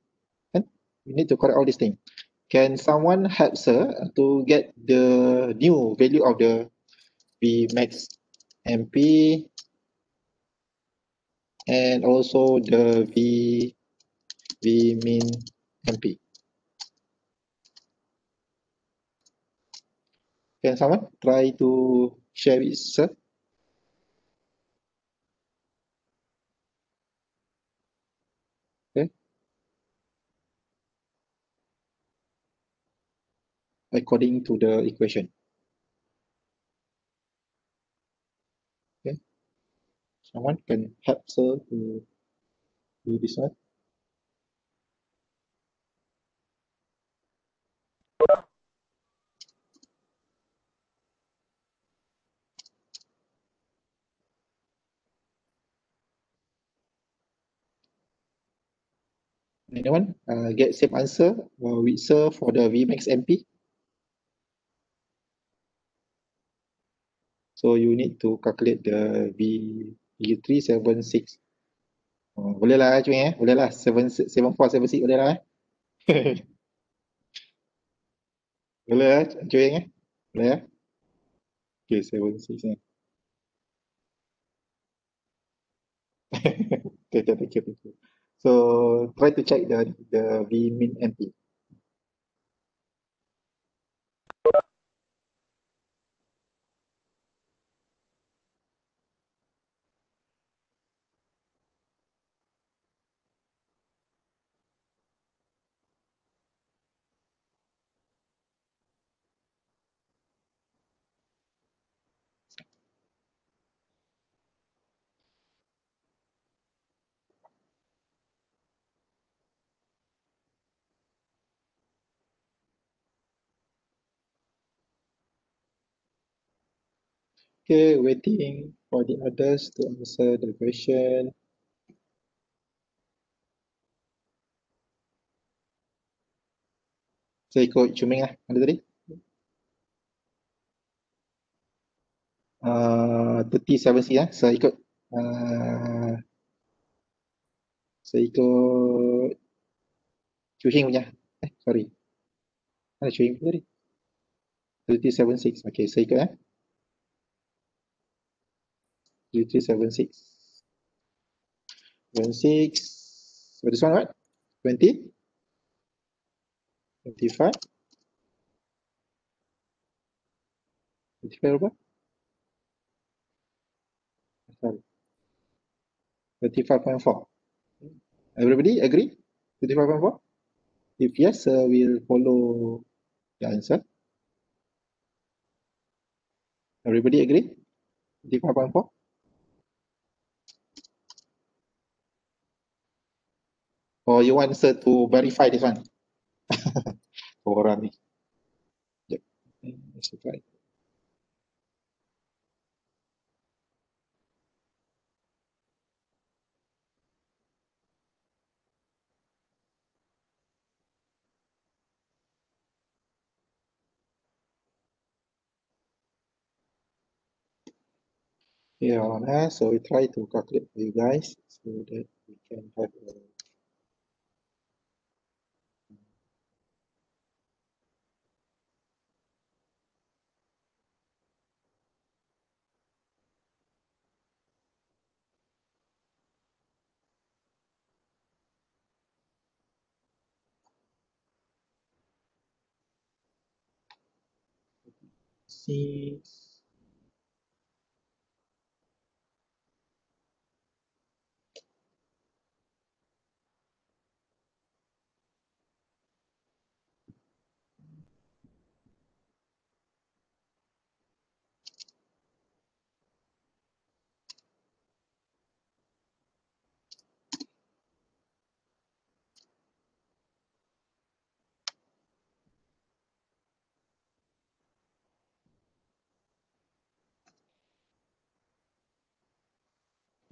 Kan? We need to correct all these things. Can someone help sir to get the new value of the V max MP and also the V min MP? Can someone try to share it, sir? Okay, according to the equation. Okay, someone can help sir to do this one. Anyone get same answer with sir for the Vmax MP? So you need to calculate the V376. Boleh lah cuy boleh lah 7476 boleh lah boleh lah cuy boleh lah. Okay, 76 eh. Okay, thank you, thank you. So try to check the V min MP. Okay, waiting for the others to answer the question. Saya ikut Chuming lah, mana tadi? 37C lah, saya ikut Chuhing punya. Sorry. Mana Chuhing punya tadi? 3776. Okay, saya ikut 3376. 16. So this one what? 20? 25? 25 apa? Sorry. 35.4. Everybody agree? 35.4? If yes, we'll follow the answer. Everybody agree? 35.4? Or you want sir to verify this one? Orang ni. Yep. Let's try. here on, so we try to calculate for you guys so that we can have a see.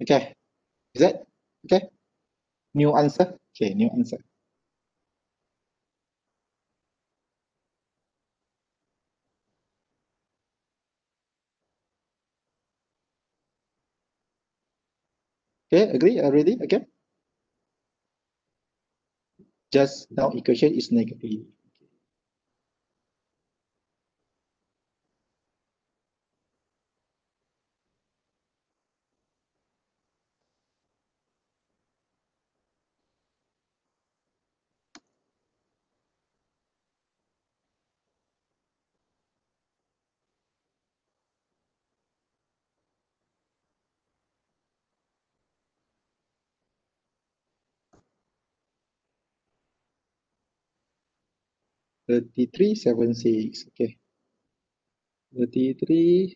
Okay, is that okay? New answer. Okay, new answer. Okay, agree already? Okay. Just now equation is negative. 3376. Okay. 33.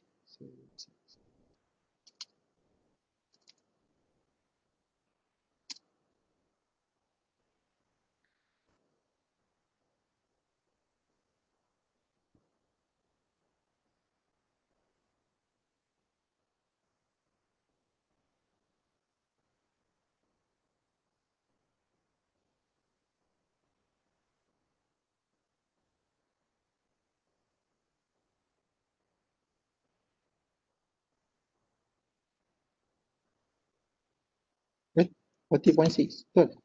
40.6. Good.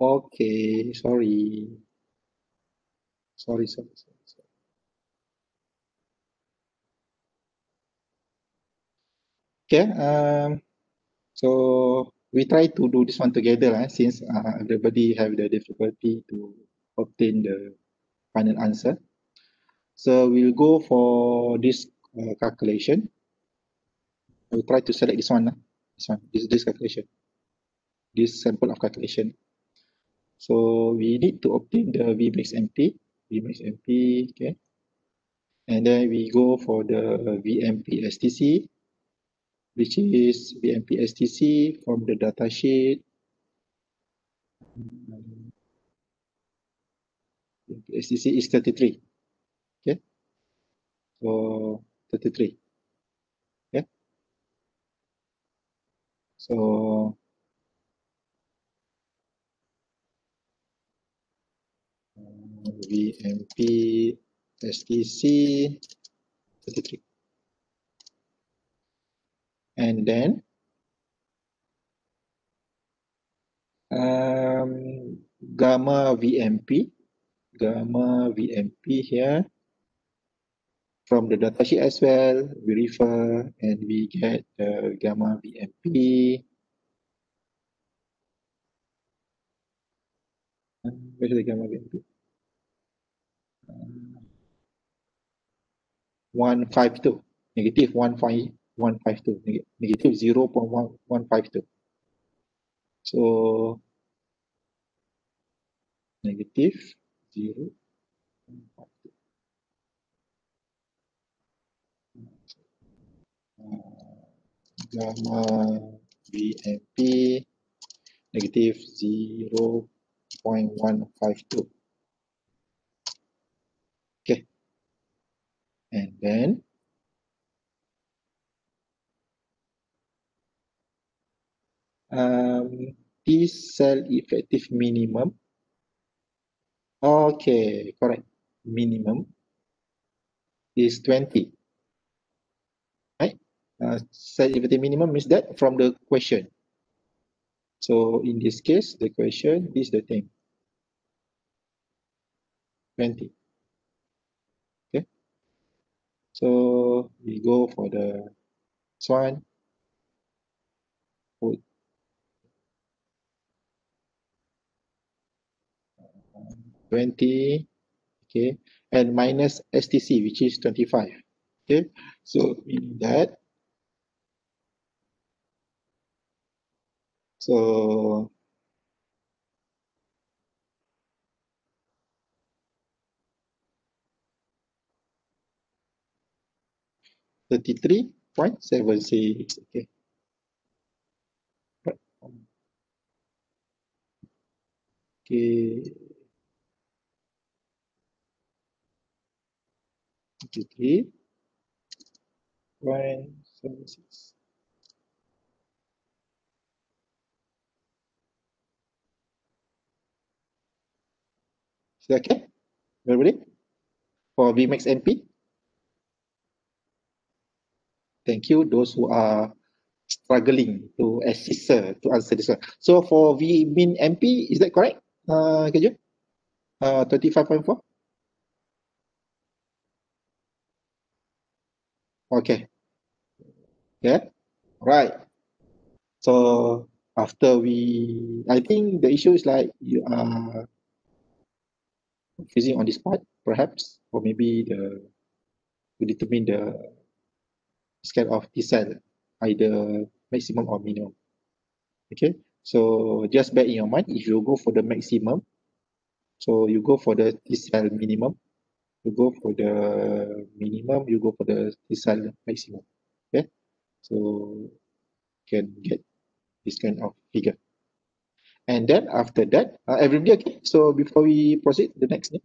Okay, sorry. Sorry. Okay, so we try to do this one together since everybody have the difficulty to obtain the final answer. So we'll go for this calculation. We'll try to select this one. This calculation, this sample of calculation. So we need to obtain the V max empty, okay. And then we go for the VMP STC, which is VMP STC from the data sheet. VMP STC is 33. Okay. So 33. Yeah. So VMP STC 33. And then gamma VMP here from the datasheet as well, we refer and we get the gamma VMP. Where's the gamma VMP? 152, negative 152, negative 0.152. So negative 0. Gamma VMP negative 0.152. Okay, and then this cell effective minimum. Okay, correct. Minimum is 20. Right? Cell effective minimum means that from the question. So in this case, the question is the thing. 20. Okay. So we go for the this one. Put 20. Okay. And minus STC, which is 25. Okay. So meaning that. So 33.76. Okay. Okay. 33.76. Is that okay? Everybody? For Vmax MP? Thank you. Those who are struggling to assist to answer this one. So for V min MP, is that correct? Kejun? 25.4? Okay. Yeah. Right. So after I think the issue is like you are focusing on this part, perhaps, or maybe to determine the scale of T cell, either maximum or minimum. Okay. So just bear in your mind, if you go for the maximum, so you go for the T cell minimum, you go for the minimum, you go for the T cell maximum. Okay. So can get this kind of figure. And then after that, everybody okay? So before we proceed, the next one.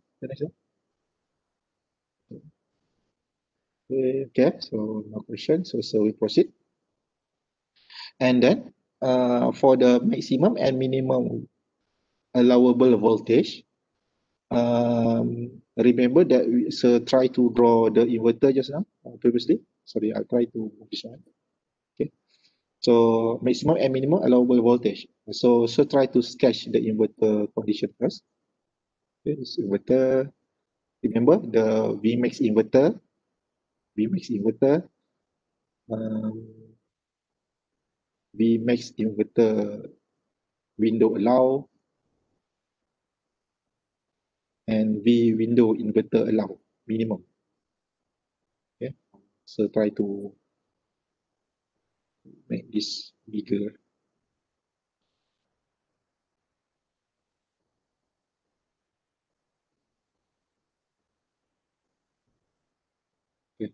Okay, so no question. So we proceed. And then for the maximum and minimum allowable voltage, remember that we try to draw the inverter just now previously. Sorry, I try to move this one. Okay. So maximum and minimum allowable voltage. So try to sketch the inverter condition first. Okay, this inverter. Remember the Vmax inverter, um, Vmax inverter window allow, and V window inverter allow minimum. Okay, so try to make this bigger. Okay.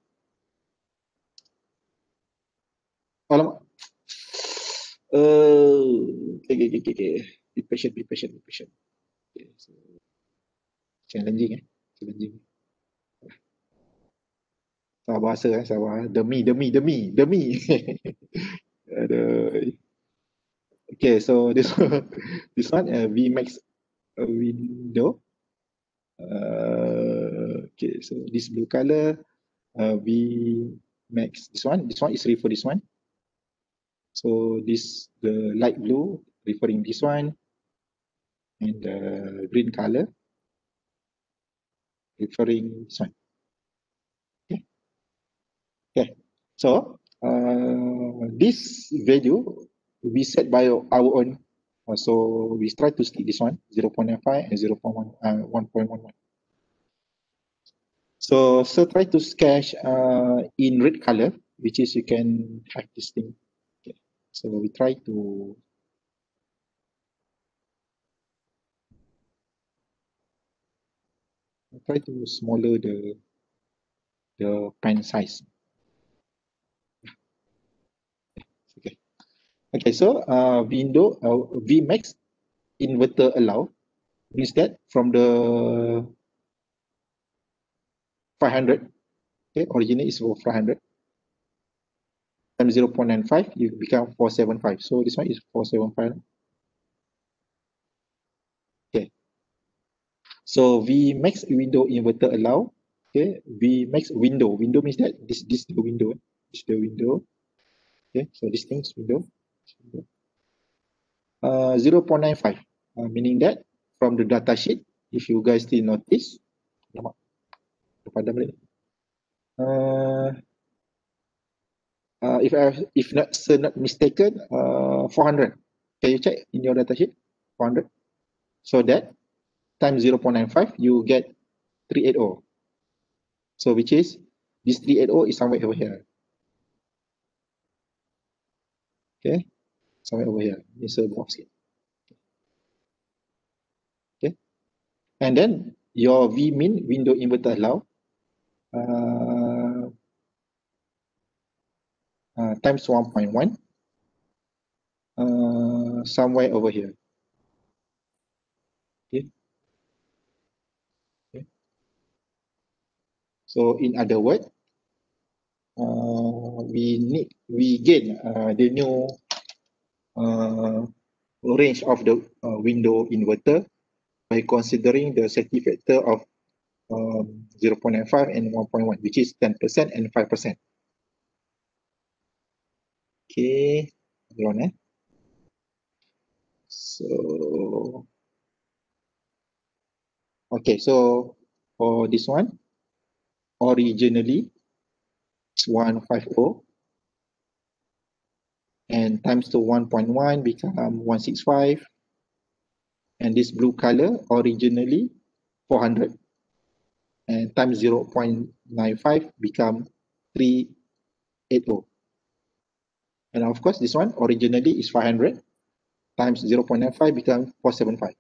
Alamak. Okay. Be patient. Okay, so challenging. Challenging. Sabar bahasa sabar. Demi. Aduh. Okay, so this one, Vmax window. Okay, so this blue color, Vmax. This one is refer this one. So this the light blue referring this one, and the green color referring this one. Okay. So this value we set by our own. So we try to stick this one 0.95 and 1.11. So try to sketch in red color, which is you can have this thing. Okay. So we try to smaller the pen size. Okay. Okay. So window Vmax inverter allow means that from the 500. Okay, originally is for 500 times 0.95, you become 475. So this one is 475. Okay. So Vmax window inverter allow. Okay, Vmax window. Window means that this the window. This the window. Okay, so this thing is window. 0.95. Meaning that from the data sheet, if you guys still notice, uh, if not mistaken, 400. Can you check in your data sheet? 400. So that times 0.95, you get 380. So which is this 380 is somewhere over here. Okay, somewhere over here. It's a box here. Okay, and then your Vmin window inverter allow times 1.1 somewhere over here. Okay. Okay. So in other words, we gain the new range of the window inverter by considering the safety factor of 0.95 and 1.1, which is 10% and 5%. Okay, hold on. So, okay, so for this one, originally it's 150 and times to 1.1 become 165, and this blue color originally 400 and times 0.95 become 380. And of course, this one originally is 500 times 0.95 become 475.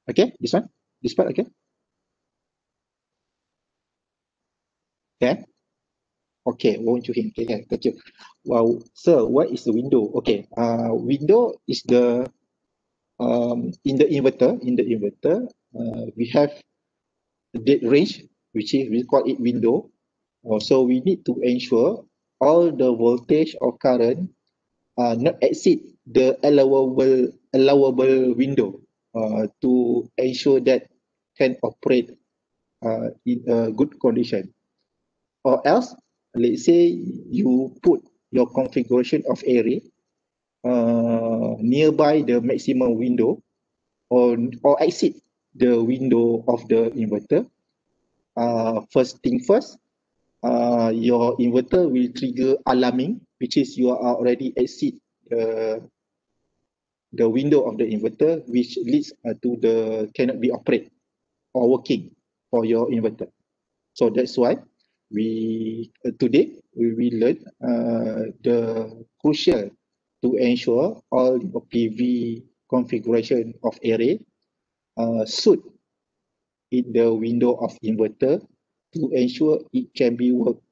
Okay, this part, okay? Yeah. Okay, won't you hint? Okay, thank you. Well, sir, what is the window? Okay, window is the in the inverter. We have date range, which is we call it window. So we need to ensure all the voltage or current not exceed the allowable window to ensure that can operate in a good condition. Or else, let's say you put your configuration of array nearby the maximum window or exceed the window of the inverter. First thing first, your inverter will trigger alarming, which is you are already exceed the window of the inverter, which leads to the cannot be operate or working for your inverter. So that's why we today we will learn the crucial to ensure all your PV configuration of array suit in the window of inverter to ensure it can be worked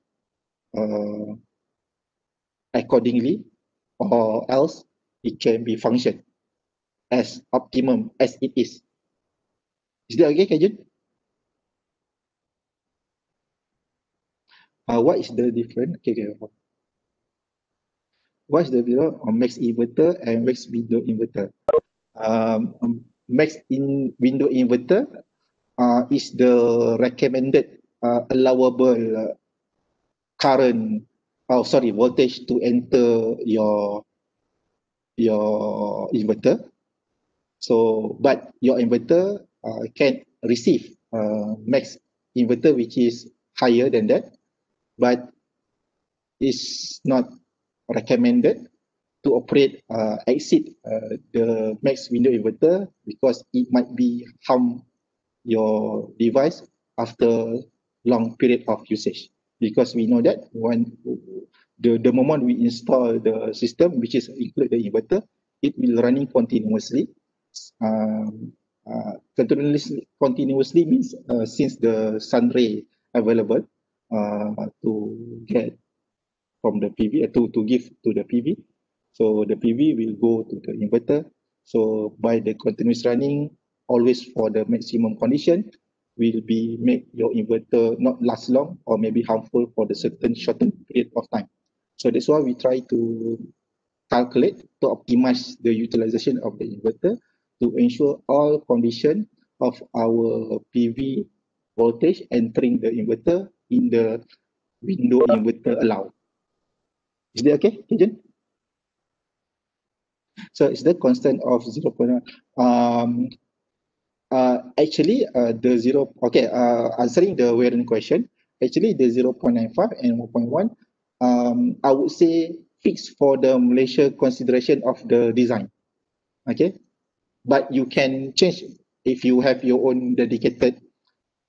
uh, accordingly, or else it can be function as optimum as it is. Is that okay, Kajun? What is the difference? Okay. What is the difference on max inverter and max window inverter? Max in window inverter is the recommended allowable current, voltage to enter your inverter. So, but your inverter can receive max inverter, which is higher than that. But is not recommended to operate exceed the max window inverter, because it might be harm your device after long period of usage. Because we know that when the moment we install the system, which is include the inverter, it will running continuously. Continuously means since the sun ray available to get from the PV to give to the PV. So the PV will go to the inverter. So by the continuous running, always for the maximum condition, will be make your inverter not last long or maybe harmful for the certain shortened period of time. So that's why we try to calculate to optimize the utilization of the inverter to ensure all condition of our PV voltage entering the inverter in the window inverter allowed. Is that okay, Kijan? So it's the constant of 0.1. Actually, the zero, okay, answering the Warren question, actually the 0.95 and 1.1, I would say fixed for the Malaysia consideration of the design. Okay, but you can change if you have your own dedicated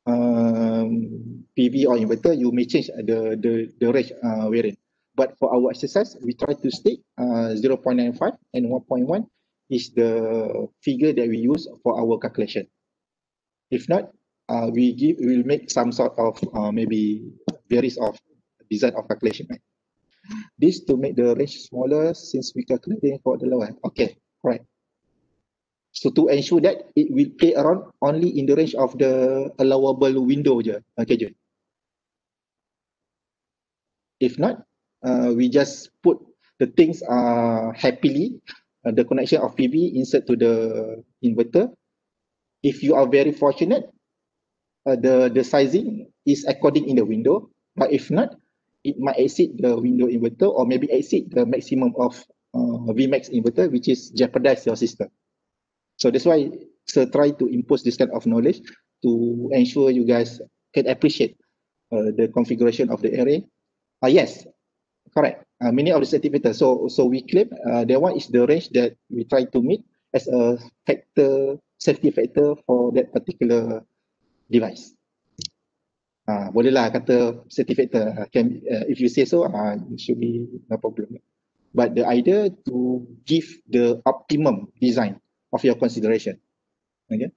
PV or inverter, you may change the range variant. But for our exercise, we try to stick 0.95 and 1.1 is the figure that we use for our calculation. If not, we'll make some sort of maybe varies of design of calculation. Right? This to make the range smaller since we calculating for the lower. Okay, right. So to ensure that it will play around only in the range of the allowable window je. Okay, je. If not, we just put the things happily, the connection of PV insert to the inverter. If you are very fortunate, the sizing is according in the window, but if not, it might exceed the window inverter or maybe exceed the maximum of Vmax inverter, which is jeopardize your system. So that's why try to impose this kind of knowledge to ensure you guys can appreciate the configuration of the array. Yes, correct. Many of the certificators. So we claim that one is the range that we try to meet as a safety factor for that particular device. Bolehlah kata certificate if you say so, it should be no problem. But the idea to give the optimum design of your consideration. Okay.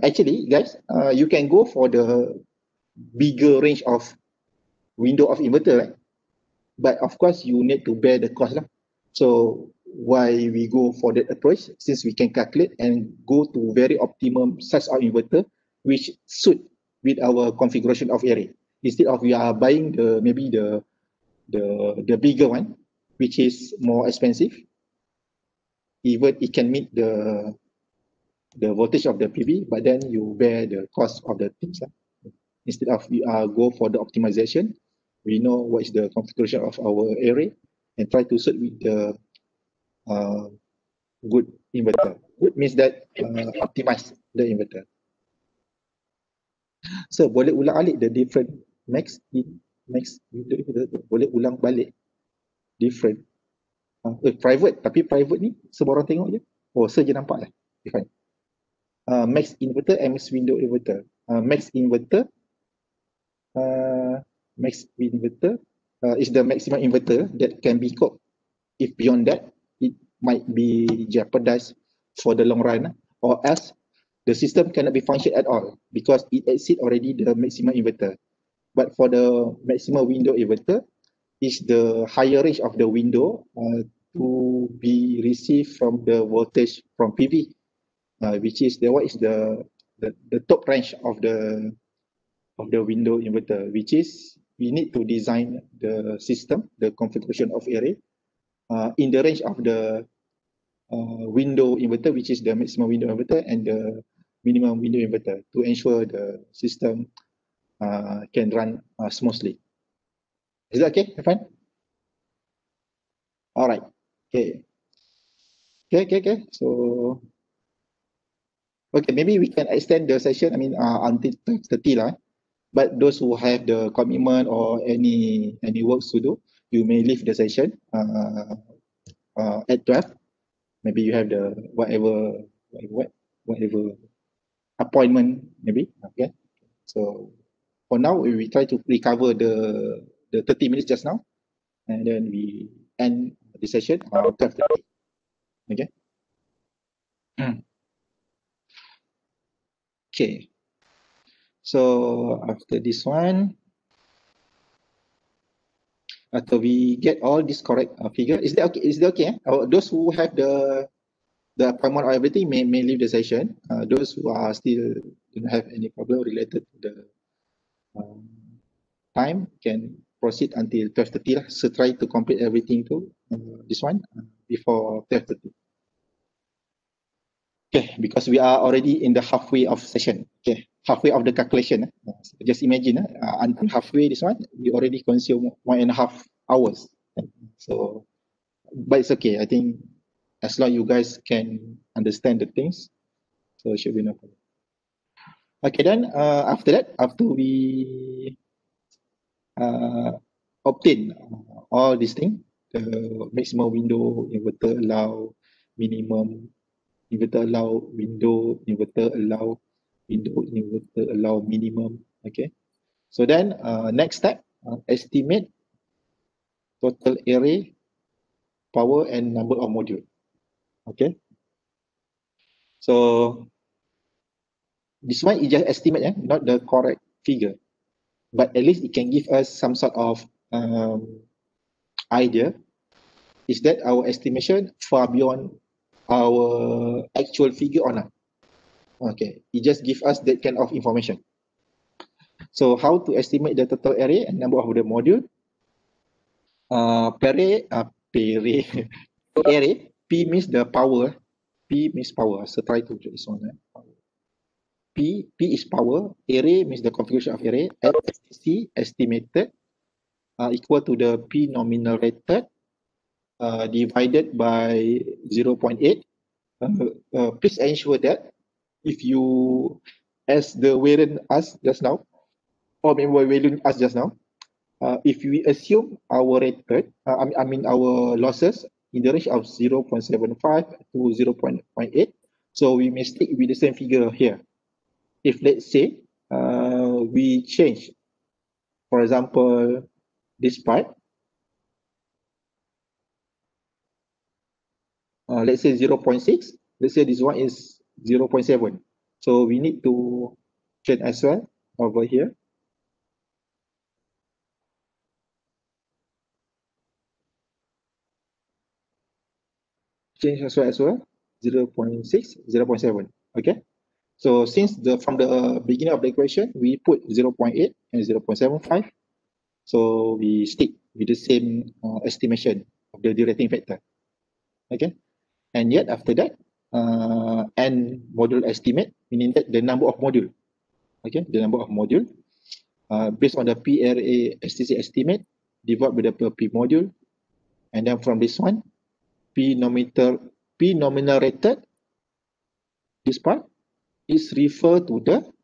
Actually, guys, you can go for the bigger range of window of inverter, right? But of course, you need to bear the cost lah. So why we go for that approach, since we can calculate and go to very optimum size of inverter, which suit with our configuration of array. Instead of we are buying maybe the bigger one, which is more expensive, even it can meet the voltage of the PV, but then you bear the cost of the things. Instead of we go for the optimization, we know what is the configuration of our array and try to suit with the good inverter. Good means that optimize the inverter. So boleh ulang alik the different max window inverter, boleh ulang balik different private, tapi private ni semua orang tengok je. Oh, saya je nampak lah. Fine. Max inverter and max window inverter. Max inverter is the maximum inverter that can be coped. If beyond that, it might be jeopardized for the long run, or else the system cannot be functioned at all because it exceeds already the maximum inverter. But for the maximum window inverter, is the higher range of the window to be received from the voltage from PV, which is what is the top range of the window inverter, which is we need to design the system, the configuration of array in the range of the window inverter, which is the maximum window inverter and the minimum window inverter, to ensure the system can run smoothly. Is that okay, fine? All right. Okay. So, okay, maybe we can extend the session. I mean, until 30 lah. But those who have the commitment or any works to do, you may leave the session at 12. Maybe you have the whatever appointment maybe. Okay. So for now we try to recover the 30 minutes just now, and then we end the session 12:30. Okay. Okay. So after this one, after we get all this correct figure, is that okay? Is that okay? Those who have the appointment or everything may leave the session. Those who are still don't have any problem related to the um, time can proceed until 12:30 lah. So try to complete everything to this one before 12:30. Okay, because we are already in the halfway of session. Okay, halfway of the calculation. Just imagine until halfway this one, we already consume 1.5 hours. So, but it's okay. I think as long you guys can understand the things, so it should be no problem. Okay, then after that, after we obtain all these things, the maximum window, inverter allow, minimum inverter allow, window inverter allow, window inverter allow minimum. Okay, so then next step, estimate total array, power and number of module. Okay, so this one is just estimate, not the correct figure, but at least it can give us some sort of idea. Is that our estimation far beyond our actual figure or not? Okay, it just gives us that kind of information. So how to estimate the total array and number of the module? Array, array, P means the power, P means power. So try to do this one. P is power, array means the configuration of array, FSC, estimated, equal to the P nominal rated, divided by 0.8. Please ensure that if you, as the Warren asked just now, or maybe Warren asked just now, if we assume our rated, I mean our losses in the range of 0.75 to 0.8, so we may stick with the same figure here. If let's say we change, for example, this part, let's say 0.6, let's say this one is 0.7. So we need to change as well over here. Change as well, 0.6, 0.7. Okay. So since from the beginning of the equation, we put 0.8 and 0.75. So we stick with the same estimation of the derating factor. Okay. And yet after that, n module estimate, meaning that the number of module. Okay, the number of module based on the PRA STC estimate divided by the P module, and then from this one, P nominal rated, this part is referred to what?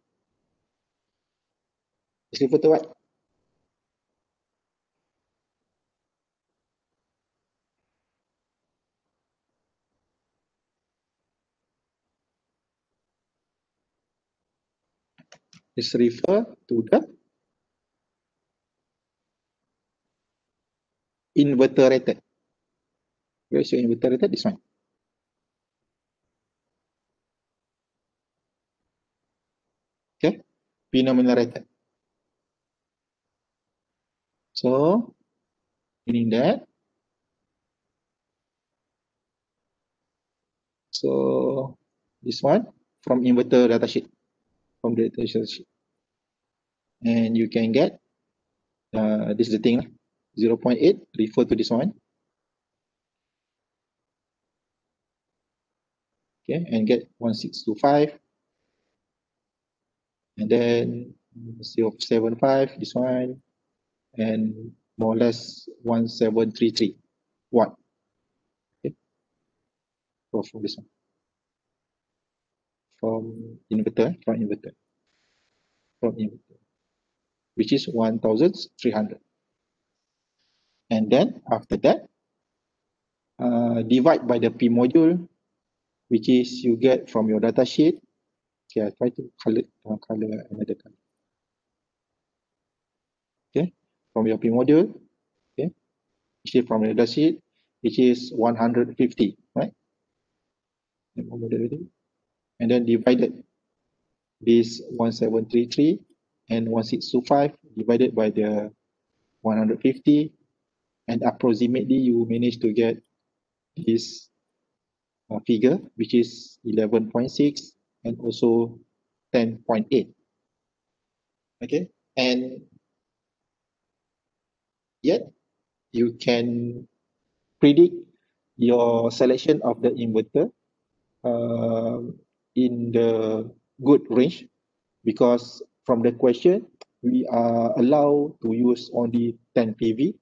Is referred to the inverter rated. Where's your inverter rated? This one. Okay, P nominal rated. So, meaning that, so this one from inverter datasheet, from the datasheet, and you can get this is the thing, 0.8 refer to this one. Okay, and get 1625, and then 0.75 this one, and more or less 1733 watt. Okay, so from this one, from inverter. which is 1,300. And then after that, divide by the P module, which is you get from your data sheet. Okay, I try to color another color. Okay, from your P module, okay, which is from your data sheet, which is 150, right? And then divided this 1733 and 1625 divided by the 150, and approximately you manage to get this figure, which is 11.6 and also 10.8. Okay, and yet you can predict your selection of the inverter in the good range, because from the question we are allowed to use only 10 PV,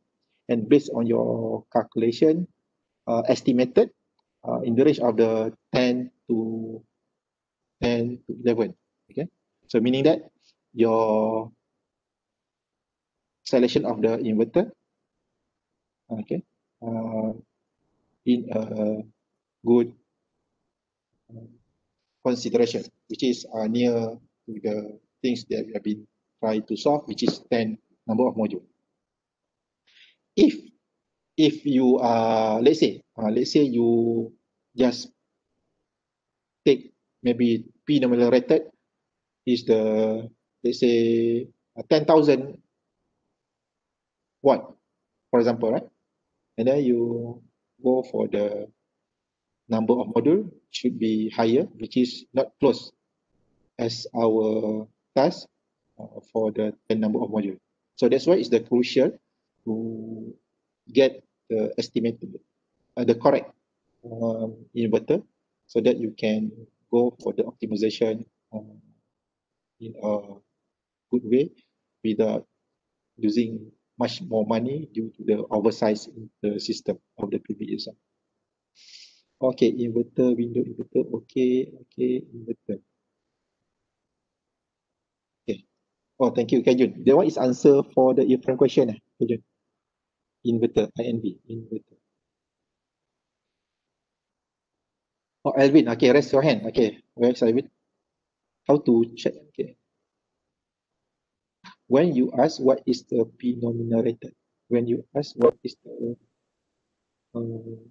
and based on your calculation estimated in the range of the 10 to 11. Okay, so meaning that your selection of the inverter, okay, in a good consideration, which is near to the things that we have been trying to solve, which is 10 number of module. If you let's say you just take maybe P nominal rated is the, let's say 10,000 watt, for example, right? And then you go for the number of module should be higher, which is not close as our task for the 10 number of module. So that's why it's the crucial to get the estimated, the correct inverter, so that you can go for the optimization in a good way without using much more money due to the oversize in the system of the PV itself. Okay, inverter, window inverter, okay, inverter. Okay. Oh, thank you, Kajun. That one is answer for the different question, Kajun. Inverter, INV, inverter. Oh, Alvin, okay, raise your hand. Okay, where's Alvin? How to check? Okay. When you ask what is the P nominal rated, when you ask what is the, I'm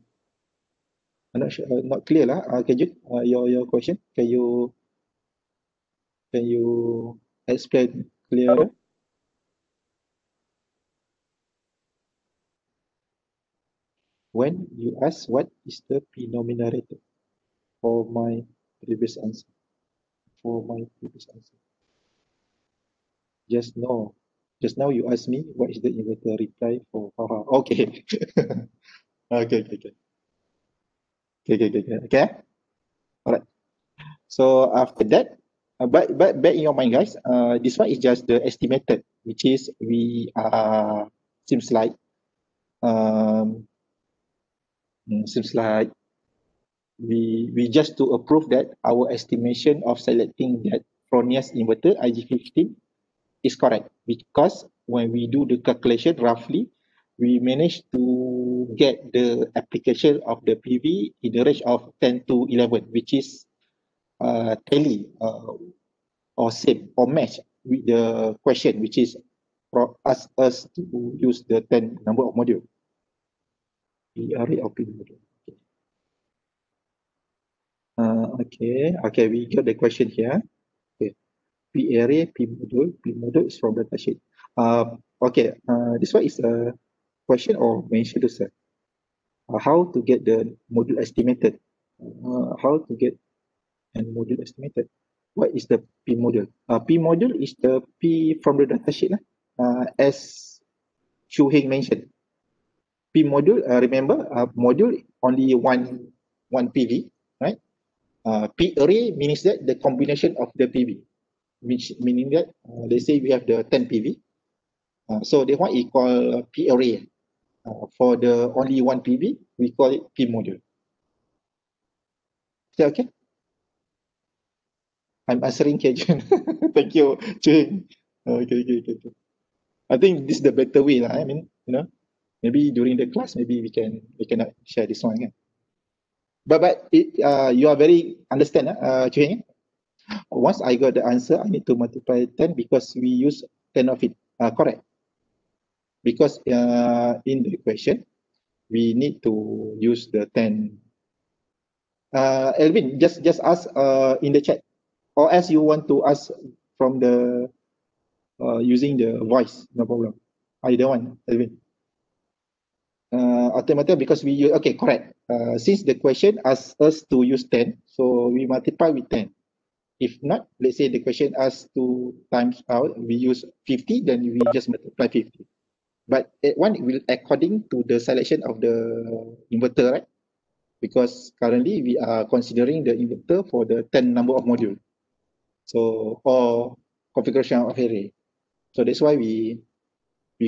not sure, not clear lah. Kajun, your question, can you explain clearer? When you ask what is the P nominal rated, for my previous answer, just now you asked me what is the inverter reply for haha. Okay. Okay. All right. So after that, but back in your mind, guys, this one is just the estimated, which is we seems like um seems like we just to approve that our estimation of selecting that Fronius inverter IG15 is correct, because when we do the calculation roughly, we managed to get the application of the PV in the range of 10 to 11, which is tally or same or match with the question, which is for us to use the 10 number of module. The array of PV module. Okay, we got the question here. Okay, P array, P module is from the datasheet. Okay, this one is a question or mention, sir. How to get the module estimated? How to get a module estimated? What is the P module? P module is the P from the datasheet, as Chu Heng mentioned. P module, remember, module only one PV, right? P array means that the combination of the PV, which meaning that let's say we have the 10 PV, so that one is called P array. For the only one PV, we call it P module. Is that okay? I'm answering Kajun. Thank you, Ching. Okay. I think this is the better way lah. I mean, maybe during the class, maybe we can share this one. But you are very understand, Chu Heng? Once I got the answer, I need to multiply 10 because we use 10 of it. Correct. Because in the equation, we need to use the 10. Elvin, just ask in the chat, or else you want to ask from the using the voice, no problem. Either one, Elvin. Automatic because we use, okay, correct. Since the question asks us to use 10, so we multiply with 10. If not, let's say the question asks to times out, we use 50, then we just multiply 50. But one will according to the selection of the inverter, right? Because currently we are considering the inverter for the 10 number of module. So, or configuration of array. So that's why we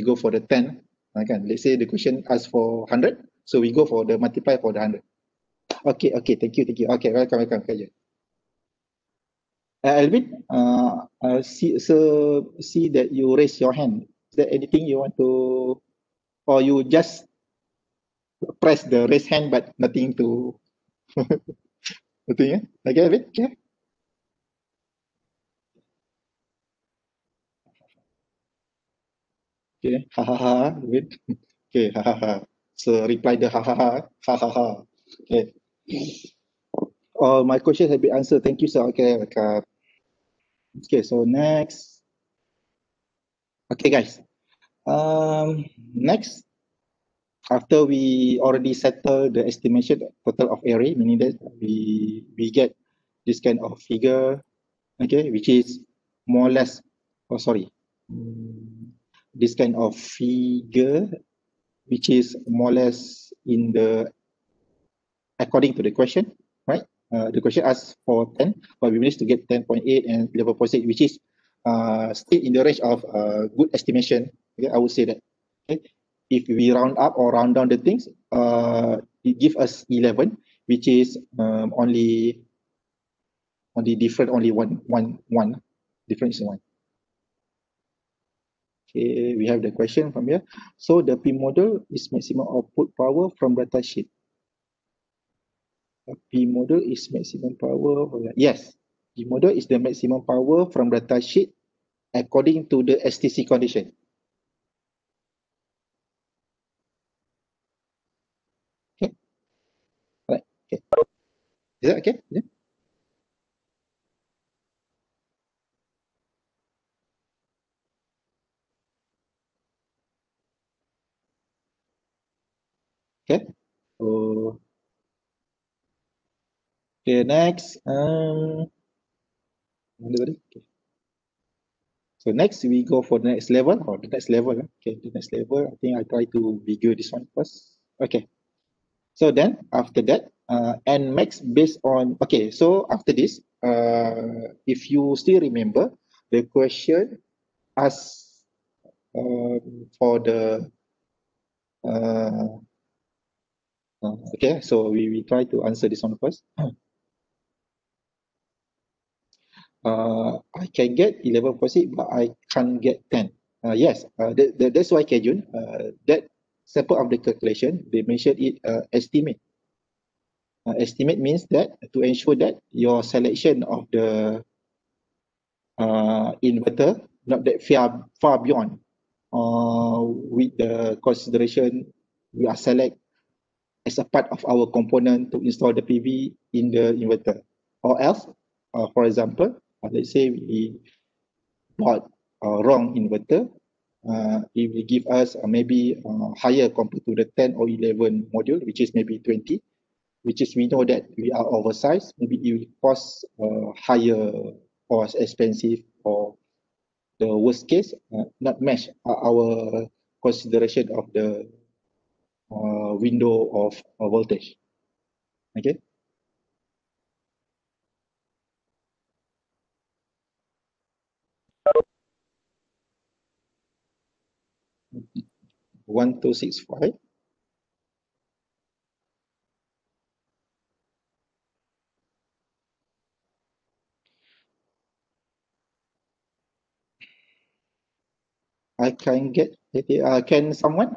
go for the 10. Let's say the question asks for 100, so we go for the multiply for the 100. Okay, thank you. Okay, welcome. Alvin, see that you raise your hand. Is there anything you want to, or you just press the raise hand but nothing to, nothing, yeah? Okay, Alvin, okay. Okay, ha ha ha, Alvin. Okay, ha ha ha. So reply the ha ha ha, ha ha ha. Okay. All my questions have been answered. Thank you, sir. Okay, okay, so next. Okay, guys. Next, after we already settle the estimation total of array, meaning that we get this kind of figure, okay, which is more or less, oh sorry, this kind of figure, which is more or less in the according to the question, right? The question asks for 10, but we managed to get 10.8 and 11.6, which is still in the range of good estimation. Okay, I would say that. Okay, if we round up or round down the things, it gives us 11, which is only different, only one difference in one. Okay, we have the question from here. So the P model is maximum output power from data sheet. P model is maximum power. Yes, P model is the maximum power from data sheet according to the STC condition. Okay, right. Okay, is that okay? Yeah. Okay. So okay, next. Okay. So next we go for the next level or the next level. Okay, the next level. I think I try to bigger this one first. Okay. So then after that, and max based on, okay, so after this, if you still remember, the question asks for the, uh, okay, so we try to answer this one first. I can get 11.6, but I can't get 10. Yes, that's why, Kejun, that sample of the calculation, they mentioned it estimate. Estimate means that to ensure that your selection of the inverter not that far beyond with the consideration we are select as a part of our component to install the PV in the inverter. Or else, for example, let's say we bought a wrong inverter, it will give us maybe higher compared to the 10 or 11 module, which is maybe 20, which is we know that we are oversized, maybe it will cost higher or expensive, or the worst case not match our consideration of the window of voltage. Okay. Mm-hmm. 1265. I can get, can someone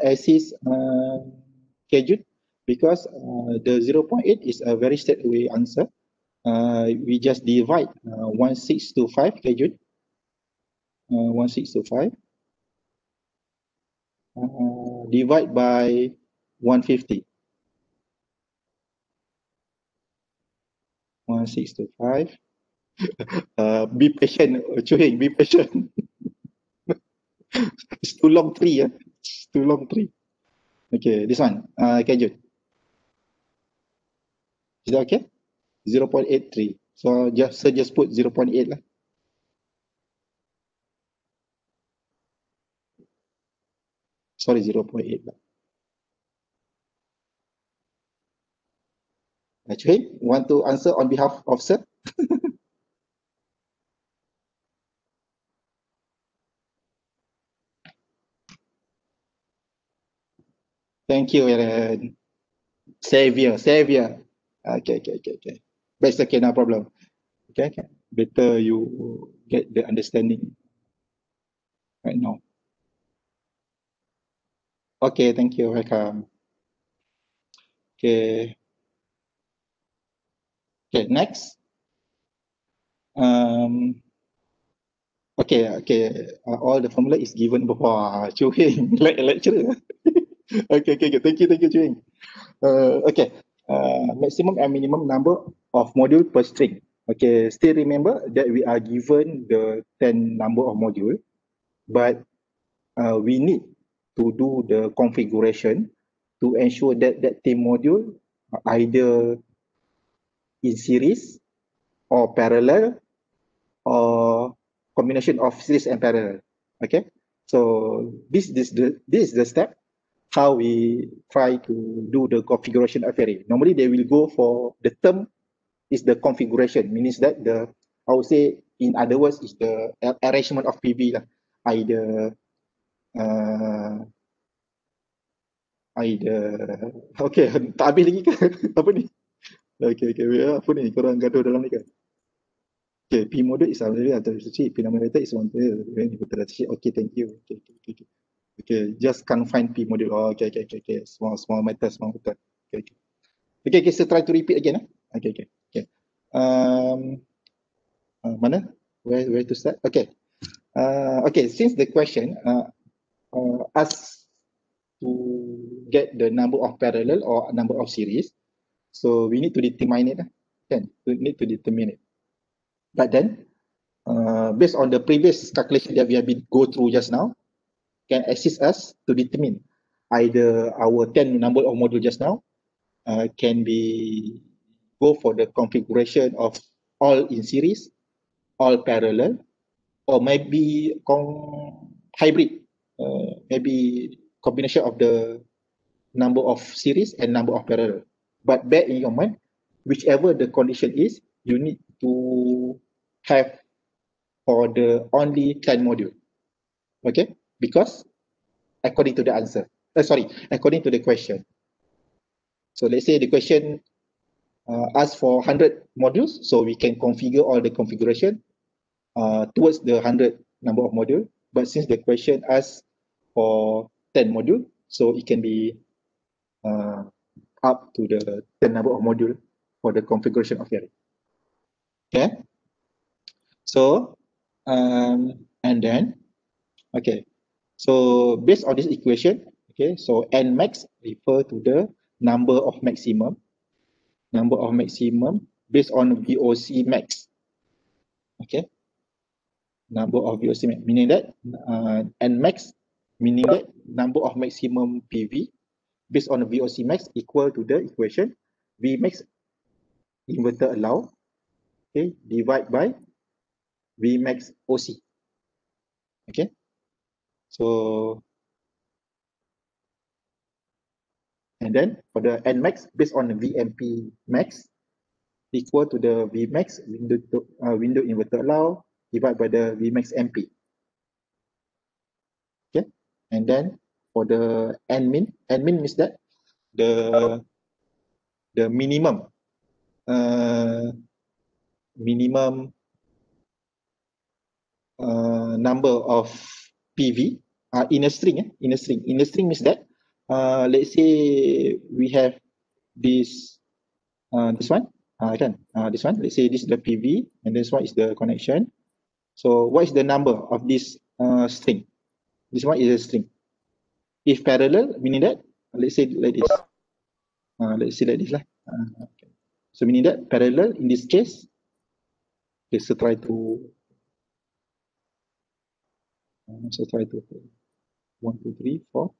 assist Kejun? Because the 0.8 is a very straight away answer. We just divide 1/6 to 5, Kejun. 1/6 to 5. Divide by 150. 1/6 to 5. Be patient, Chuhing, be patient. It's too long tree, yeah? It's too long tree. Okay, this one, Kejun. Is that okay? 0.83. So just put 0.8 lah. Sorry, 0.8 lah. Actually, want to answer on behalf of sir? Thank you, Aaron. Savior. Okay. But it's okay, no problem. Okay. Better you get the understanding right now. Okay, thank you. Welcome. Okay. Okay, next. Okay. All the formula is given before Chu Hing, like a lecturer. Okay. Thank you, Chu Hing. Okay. Maximum and minimum number of module per string. Okay, still remember that we are given the 10 number of module, but we need to do the configuration to ensure that that 10 module are either in series or parallel or combination of series and parallel. Okay, so this is the step how we try to do the configuration of array. Normally they will go for the term is the configuration, means that the, I would say in other words, is the arrangement of PV lah. Either okay, tak habis lagi ke? Apa ni? Okay, apa ni? Korang gaduh dalam ni ke? Okay, P module is already authority, P numerator is one player. Okay, thank you. Okay, just can't find P module. Oh, okay. Small matter. Okay, so try to repeat again. Okay. Mana? Where to start? Okay. Okay, since the question asks to get the number of parallel or number of series, so we need to determine it. We need to determine it. But then, based on the previous calculation that we have been go through just now, can assist us to determine either our 10 number of module just now can be go for the configuration of all in series, all parallel, or maybe hybrid, maybe combination of the number of series and number of parallel. But bear in your mind, whichever the condition is, you need to have for the only 10 module. Okay, because according to the answer, according to the question. So let's say the question asks for 100 modules, so we can configure all the configuration towards the 100 number of module. But since the question asks for 10 module, so it can be up to the 10 number of module for the configuration of the array. Okay. So, and then, okay. So based on this equation, okay, so n max refer to the number of maximum based on VOC max. Okay, number of VOC max, meaning that n max, meaning that number of maximum PV based on the VOC max equal to the equation V max inverter allow, okay, divide by V max OC. Okay, so and then for the n max based on the VMP max equal to the V max window inverter allow divided by the V max MP. Okay, and then for the n min means that the minimum number of PV in a string. In a string means that let's say we have this one. This one. Let's say this is the PV, and this one is the connection. So what is the number of this string? This one is a string. If parallel, meaning that let's say like this. Let's say like this lah. Okay. So meaning that parallel in this case. Okay, so try to 1, 2, 3, 4.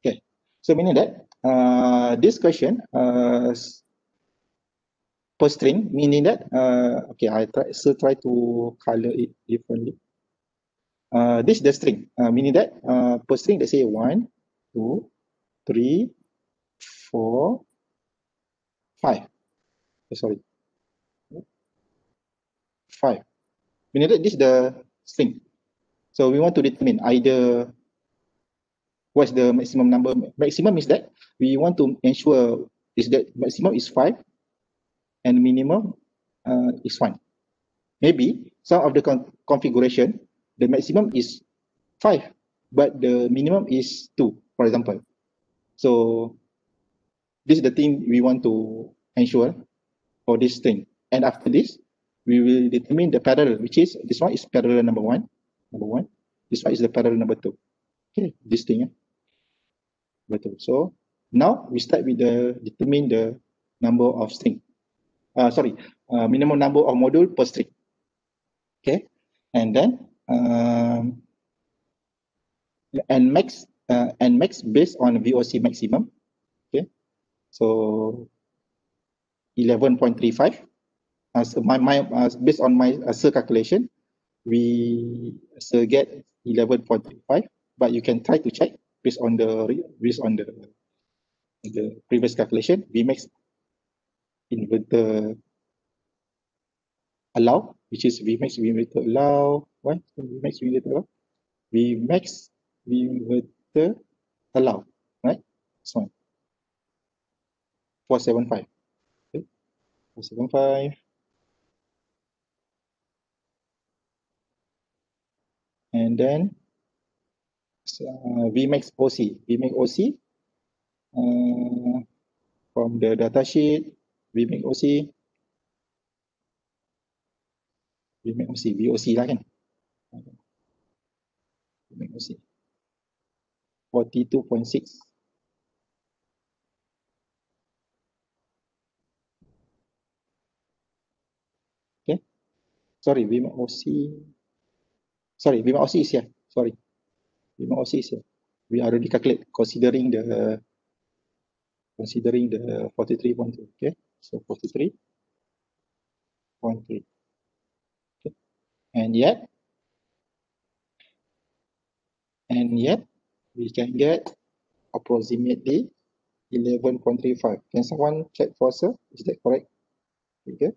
Okay, so meaning that this question per string, meaning that okay, I try to color it differently. This is the string, meaning that per string, let's say 1, 2, 3, 4, 5. Sorry, 5. Meaning that this is the string. So we want to determine either what's the maximum number. Maximum is that we want to ensure is that maximum is 5 and minimum is 1. Maybe some of the configuration, the maximum is 5, but the minimum is 2, for example. So this is the thing we want to ensure for this thing. And after this, we will determine the parallel, which is this one is parallel number one. This one is the parallel number 2. Okay, this thing. Betul. So now we start with the determine the number of string. Minimum number of module per string. Okay, and then and max based on VOC maximum. Okay, so 11.35. So based on my calculation, we get 11.35. But you can try to check based on the previous calculation. Vmax inverter allow, which is Vmax inverter allow. What? Vmax inverter allow. Vmax inverter allow. Right? This one. 475. Okay. 475. And then Vmax OC. Vmax OC from the data sheet. Vmax OC. Vmax OC. VOC lah kan. Vmax OC. 42.6. Okay. Sorry, Vmax OC. Sorry, Vmax OC is here. Sorry. Vmax OC is here. We already calculate considering the 43.2. Okay, so 43.3. Okay. And yet we can get approximately 11.35. Can someone check for us? Is that correct? Okay.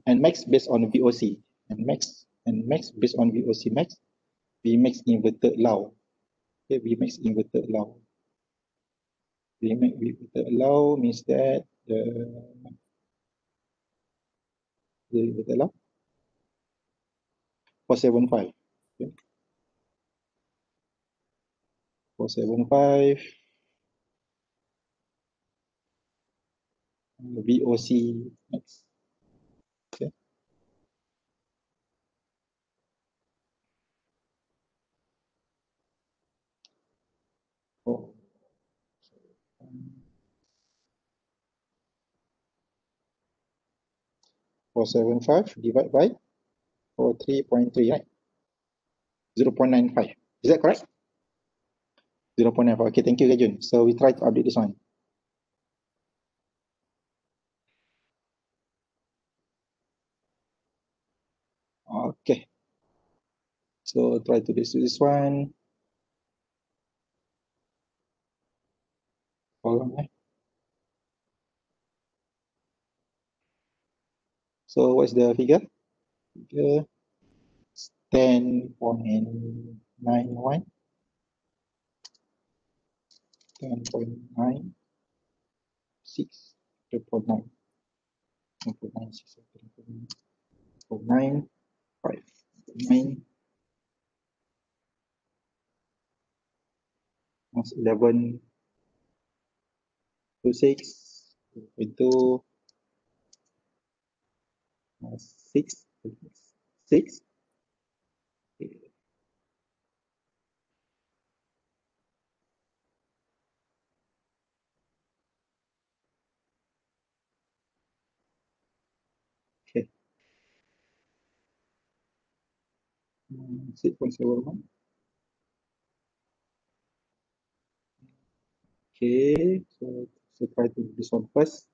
And max based on VOC and max based on VOC max. Vmax inverter allow. Okay, Vmax inverter allow. Vmax inverter allow means that the inverter allow 475. Okay. 475 VOC max. Okay. Oh. 475 divided by 43.3, right? 0.95. Is that correct? 0.95. Okay, thank you, Gajun. So we try to update this one. Okay. So try to do this one. Hold on. So what's the figure? Figure 10.91. 10.96, 10.9, 10.96, 10.9, 5, 9, minus 11 to 6, 2.2, minus 6, 6. Okay. 6.71. Okay, so try to do this one first.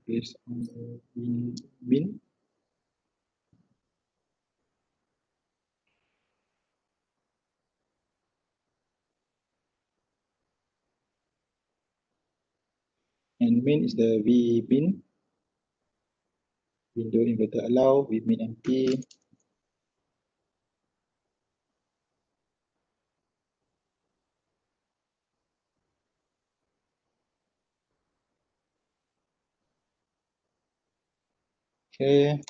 Based on the min. And min is the V min. Window inverter allow, V min empty. Okay,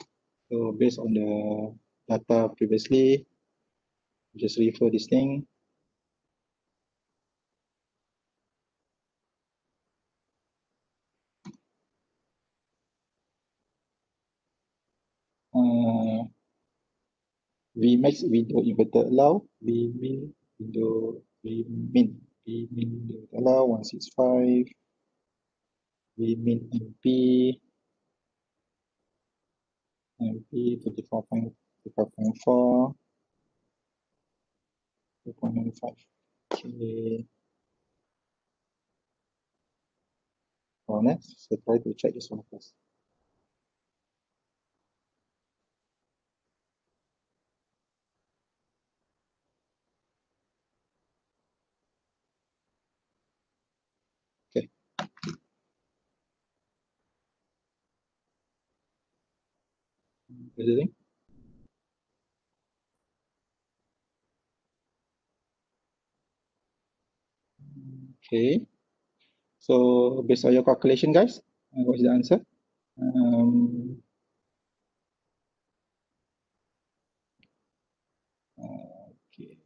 so based on the data previously, just refer this thing. Vmax window inverter allow, Vmin window Vmin window allow 165, Vmin MP 34.4, 2.95. Okay. For next, so try to check this one first. Okay. Everything. Okay. So based on your calculation, guys, what's the answer? Okay.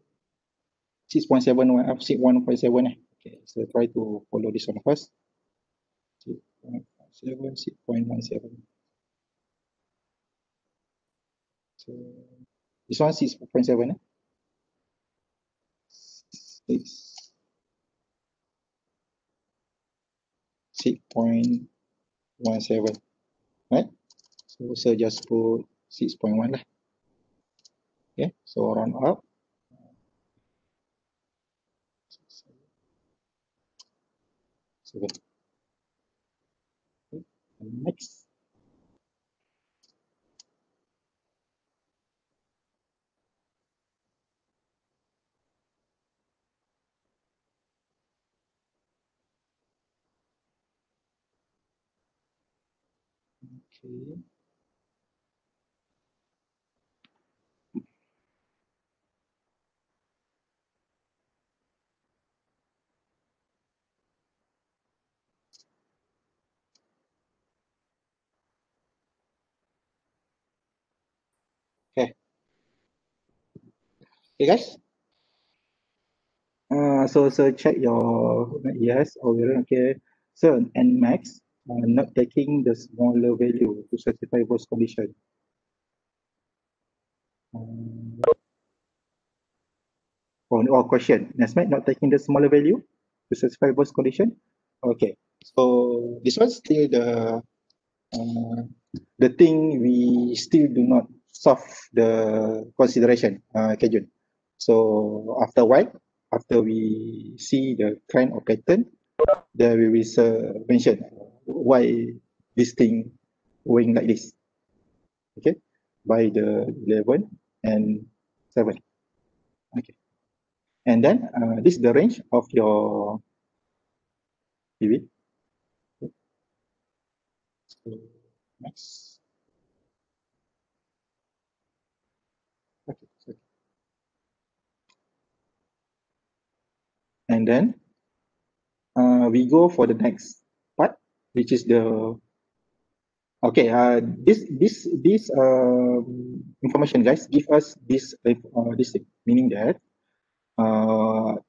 6.71 up 1.7. Okay, so try to follow this one first. 6.7, 6.17. So this one 6.7. 6.17, right? So just put 6.1 lah. Okay, so round up. So next. Okay. Okay. Okay, guys. So check your yes or okay. So and max not taking the smaller value to satisfy both condition. Or question. Nesmet not taking the smaller value to satisfy both condition. Okay. So this one still the thing we still do not solve the consideration, Kejun. So after a while, after we see the trend or pattern, then we will mention why this thing going like this. Okay, by the 11 and 7. Okay, and then this is the range of your PV. Okay. So next. Okay. So, and then we go for the next part, which is the okay. This information, guys, give us this thing, meaning that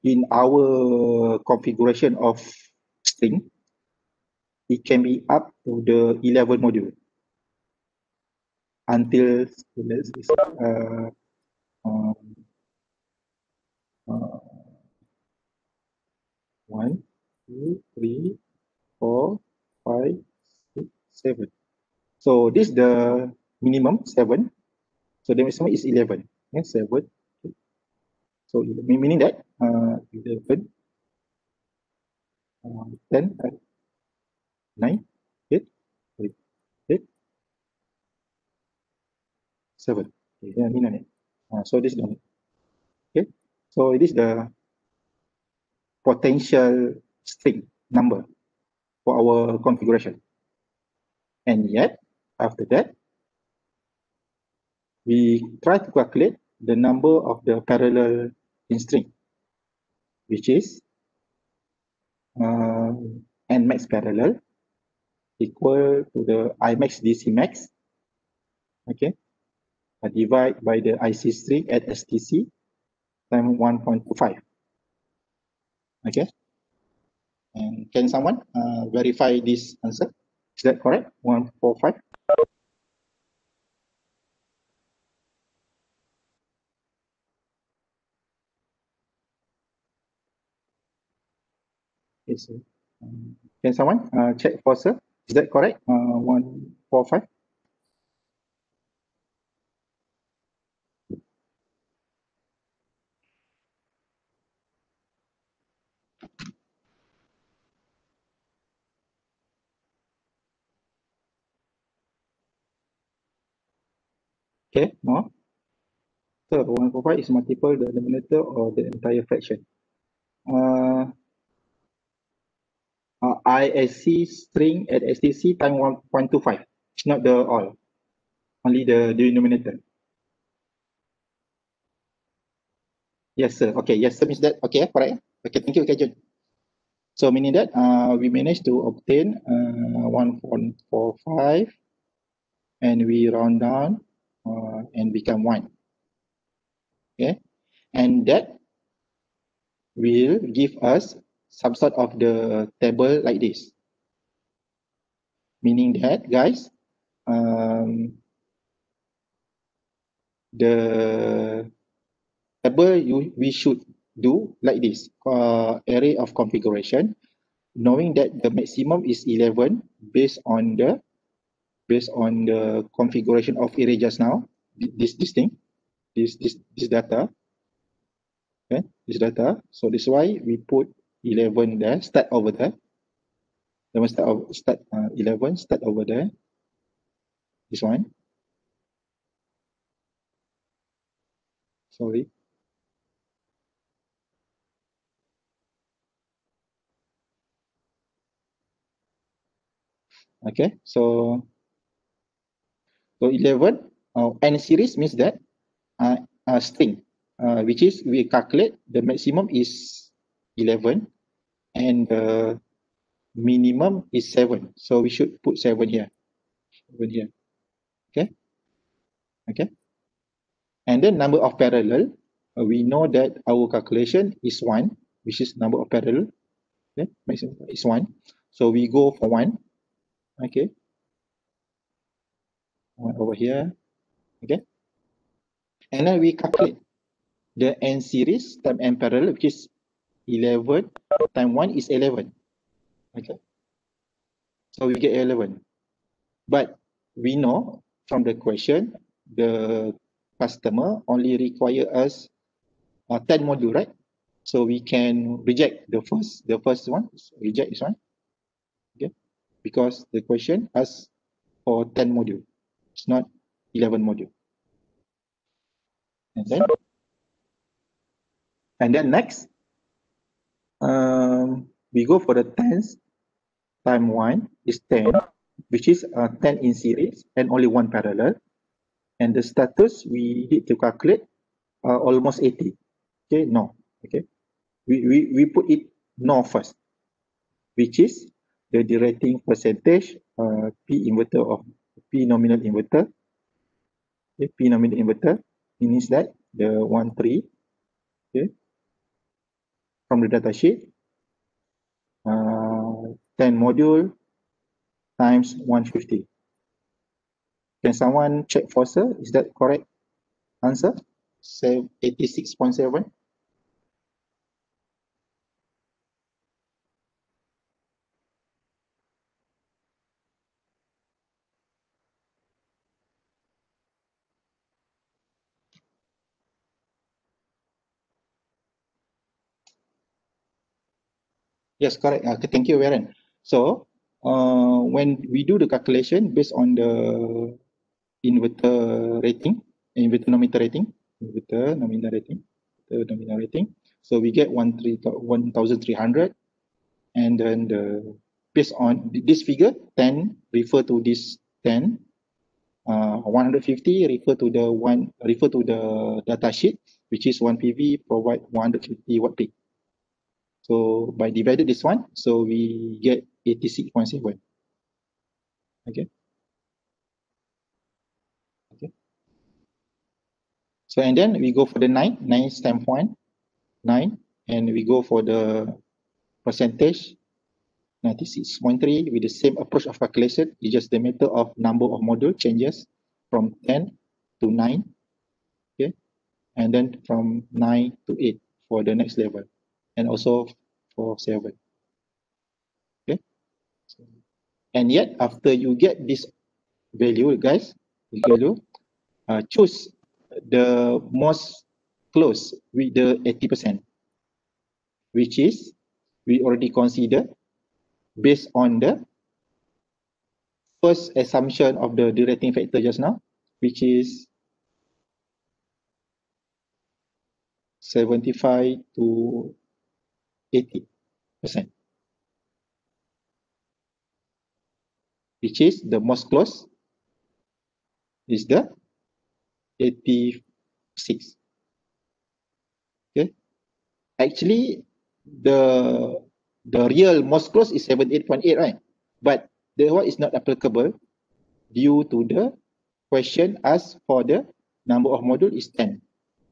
in our configuration of string, it can be up to the 11 module until let's see, um, 1, 2, 3, 4, 5, 6, 7. So this is the minimum 7. So the maximum is 11. Yeah, 7. So meaning that 11, 10, 9, 8, 8, 7. Okay, yeah, meaning it. So this is the okay. So it is the potential string number for our configuration. And yet, after that, we try to calculate the number of the parallel in string, which is n max parallel equal to the I max DC max, okay, divide by the IC string at STC times 1.25. Okay, and can someone verify this answer? Is that correct? 145. Okay, so can someone check for sir? Is that correct? 145. Okay, no. So 145 is multiple the denominator or the entire fraction. ISC string at STC times 1.25. It's not the all, only the denominator. Yes, sir. Okay, yes, sir. Means that okay, correct. Okay, thank you, Kajun. So meaning that we managed to obtain 1.45 and we round down and become 1. Okay, and that will give us some sort of the table like this. Meaning that, guys, the table we should do like this array of configuration, knowing that the maximum is 11 based on the configuration of array just now. This thing, this data, okay, this data. So this is why we put 11 there, start over there. Then start 11, start over there. This one. Sorry. Okay, so 11 n series means that string, which is we calculate the maximum is 11 and the minimum is 7. So we should put 7 here. 7 here. Okay. Okay. And then number of parallel, we know that our calculation is 1, which is number of parallel. Okay. Maximum is 1. So we go for 1. Okay. 1 over here. Okay. And then we calculate the n series times n parallel, which is 11 times 1 is 11. Okay. So we get 11. But we know from the question, the customer only require us 10 module, right? So we can reject the first one, reject this one, okay? Because the question asks for 10 module. It's not 11 module. And then next, we go for the 10s time 1 is 10, which is 10 in series and only one parallel. And the status we need to calculate almost 80. Okay, no. Okay, we put it no first, which is the derating percentage P inverter of P nominal inverter. Okay, P nominal inverter means that the 1 3, okay, from the data sheet, 10 module times 150. Can someone check for sir? Is that correct answer? Say 86.7. Yes, correct. Thank you, Warren. So when we do the calculation based on the inverter rating, inverter nominal rating, so we get 1,300, and then based on this figure, 10 refer to this 10, 150 refer to the data sheet, which is 1 PV provide 150 watt peak. So by divided this one, so we get 86.7. Okay. Okay. So and then we go for the 9 standpoint, 9, and we go for the percentage 96.3 with the same approach of calculation. It's just the method of number of module changes from 10 to 9. Okay. And then from 9 to 8 for the next level, and also for 7. Okay. And yet after you get this value, guys, choose the most close with the 80%, which is we already consider based on the first assumption of the derating factor just now, which is 75 to 80%, which is the most close is the 86. Okay, actually the real most close is 78.8, right? But the one is not applicable due to the question asked for the number of module is 10,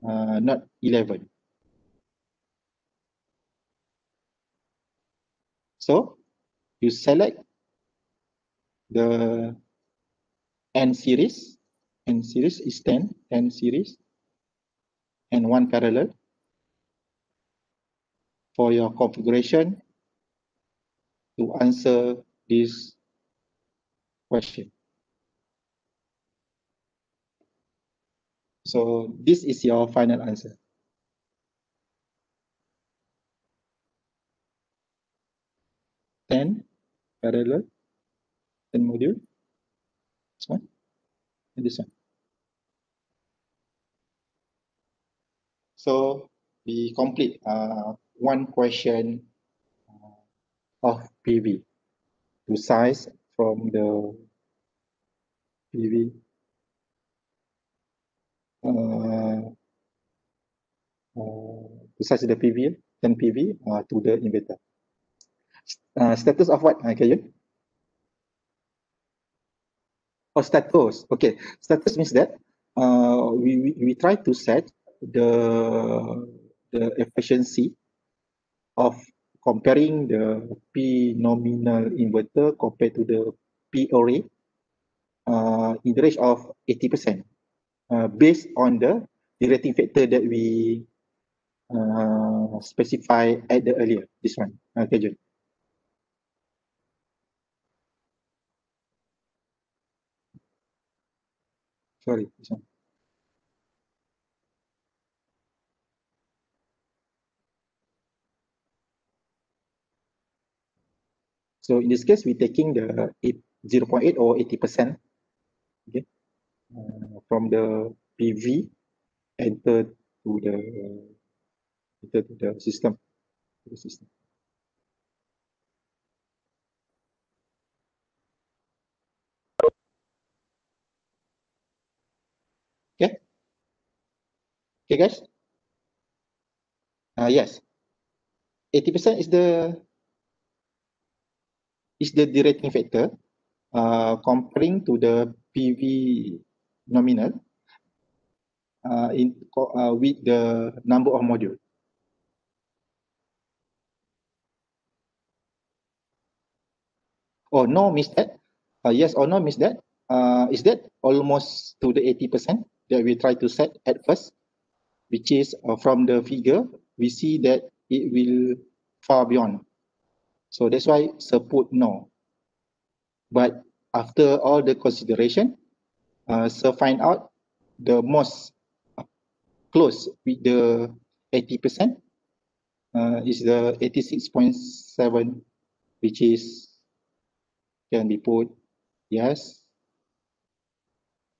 not 11. So you select the N series. N series is 10, N series, and one parallel for your configuration to answer this question. So this is your final answer. 10 parallel, 10 module, this one, and this one. So we complete one question of PV to size from the PV to size the PV, 10 PV to the inverter. Status of what, Kayun? Oh, status. Okay, status means that we try to set the efficiency of comparing the P nominal inverter compared to the P array in the range of 80%, based on the derating factor that we specify at the earlier. This one, Kajun. Sorry, this one. So in this case, we're taking the 0.8 or 80%, okay, from the PV enter to the system. Okay, okay, guys. Yes, 80% is the derating factor comparing to the PV nominal with the number of module. Or no means that? Yes or no means that? Is that almost to the 80% that we try to set at first, which is from the figure, we see that it will far beyond. So that's why Sir put no. But after all the consideration, Sir find out the most close with the 80% is the 86.7, which is can be put yes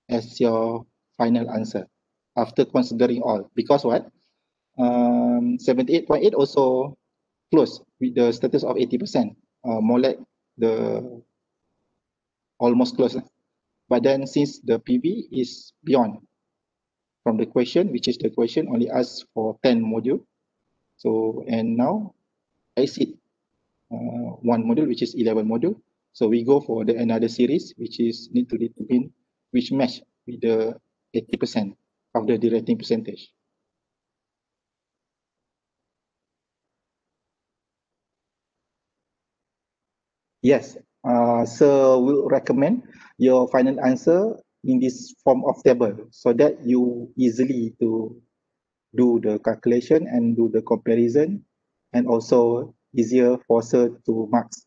as your final answer after considering all. Because what? 78.8 also close with the status of 80%, more like the almost close. But then since the PV is beyond from the question, which is the question only asks for 10 module. So, and now exceed one module, which is 11 module. So we go for the another series, which is need to determine which match with the 80% of the derating percentage. Yes, so we'll recommend your final answer in this form of table so that you easily to do the calculation and do the comparison, and also easier for Sir to marks.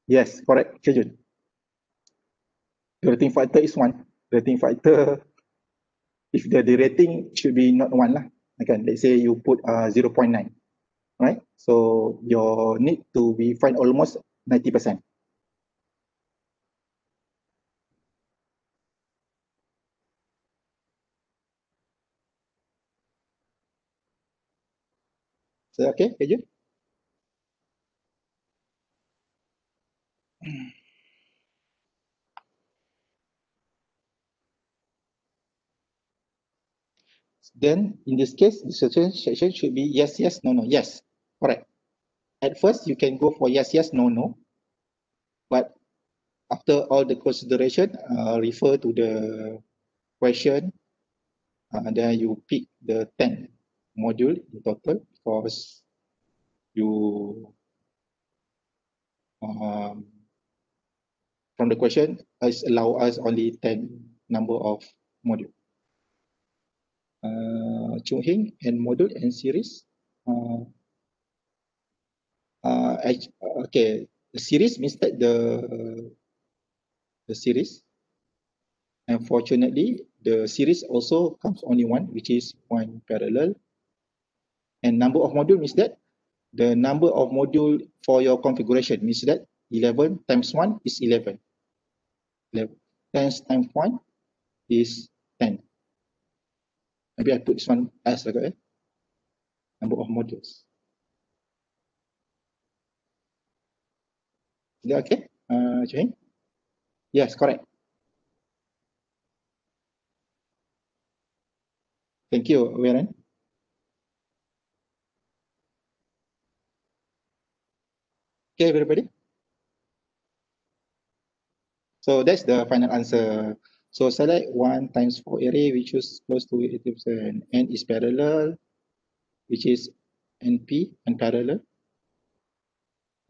Yes, correct, Chejun. The rating factor is one. Rating factor, if the rating should be not one lah. Again, let's say you put 0.9, right? So your need to be find almost 90%. So okay, Chejun. Then in this case, the section should be yes, yes, no, no, yes. Correct. At first, you can go for yes, yes, no, no. But after all the consideration, refer to the question, then you pick the 10 module in total because you, from the question, is allow us only 10 number of module. Chung Hing and module and series. Okay, the series means that the series. Unfortunately, the series also comes only one, which is one parallel. And number of module means that the number of module for your configuration means that 11 times 1 is 11. 11 times 1 is 10. Maybe I put this one as like number of modules. Is that okay, Cheng? Yes, correct. Thank you, Warren. Okay, everybody. So that's the final answer. So select 1 times 4 array, which is close to 80%. N is parallel, which is NP, and parallel,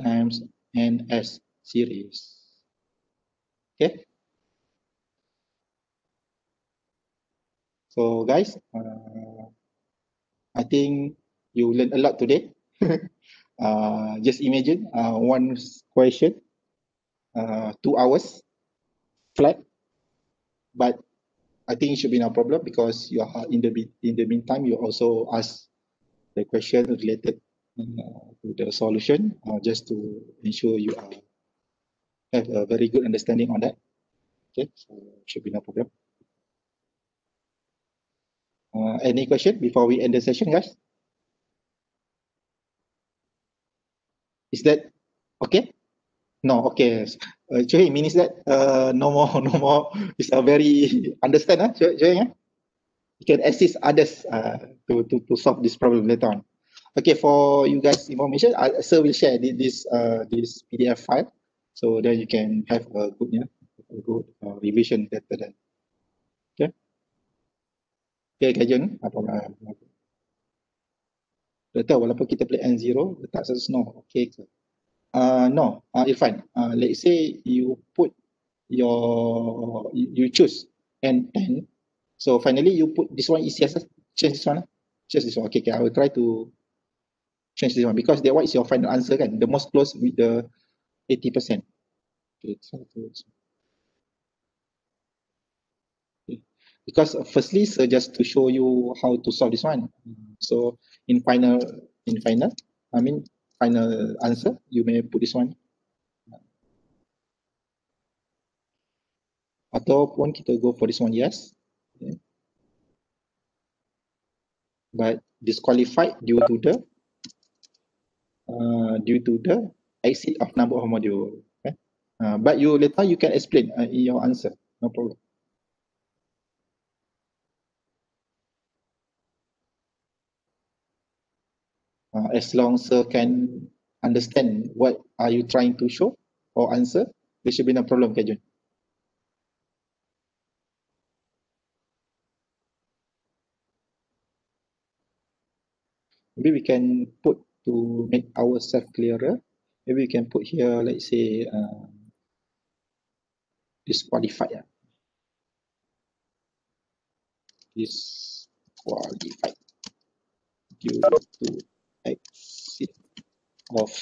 times NS series. Okay. So guys, I think You learn a lot today. Just imagine one question, 2 hours flat, but I think it should be no problem because you are in the meantime you also ask the question related to the solution, just to ensure you have a very good understanding on that. Okay, so should be no problem. Any question before we end the session, guys? Is that okay? No, okay. Joey, means that no more, no more. It's a very understand, Joey, yeah? You can assist others to solve this problem later on. Okay, for you guys information, sir will share this PDF file, so then you can have a good, a good revision later then. Okay, okay, Kajian, apa letak walaupun kita play N0, letak satu no, okay ke? No, Irfan, let's say you put you choose N10, so finally you put this one is yes, change this one, change this one. Okay, okay, I will try to change this one because that one is your final answer kan, the most close with the 80%. Okay, so, okay. Because firstly, so just to show you how to solve this one. So in final, I mean final answer, you may put this one. Ataupun kita go for this one, yes. Okay. But disqualified due to the exceed of number of module. Okay? But you later you can explain in your answer, no problem. As long as can understand what are you trying to show or answer, there should be no problem, Kajun. Maybe we can put to make ourselves clearer. Maybe we can put here, let's say, disqualified. Disqualified due to exceed of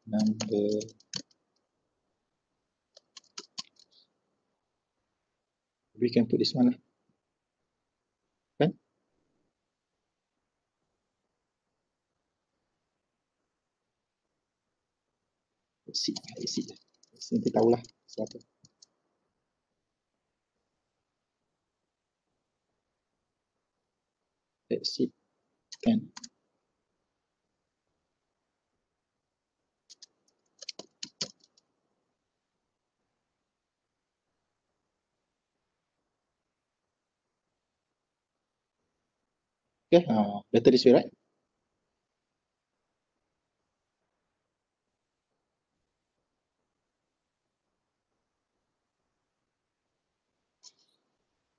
number we can put this one lah. Kan? Let's see. Nanti tahulah siapa. Let's see. Kan? Okay, better this way, right?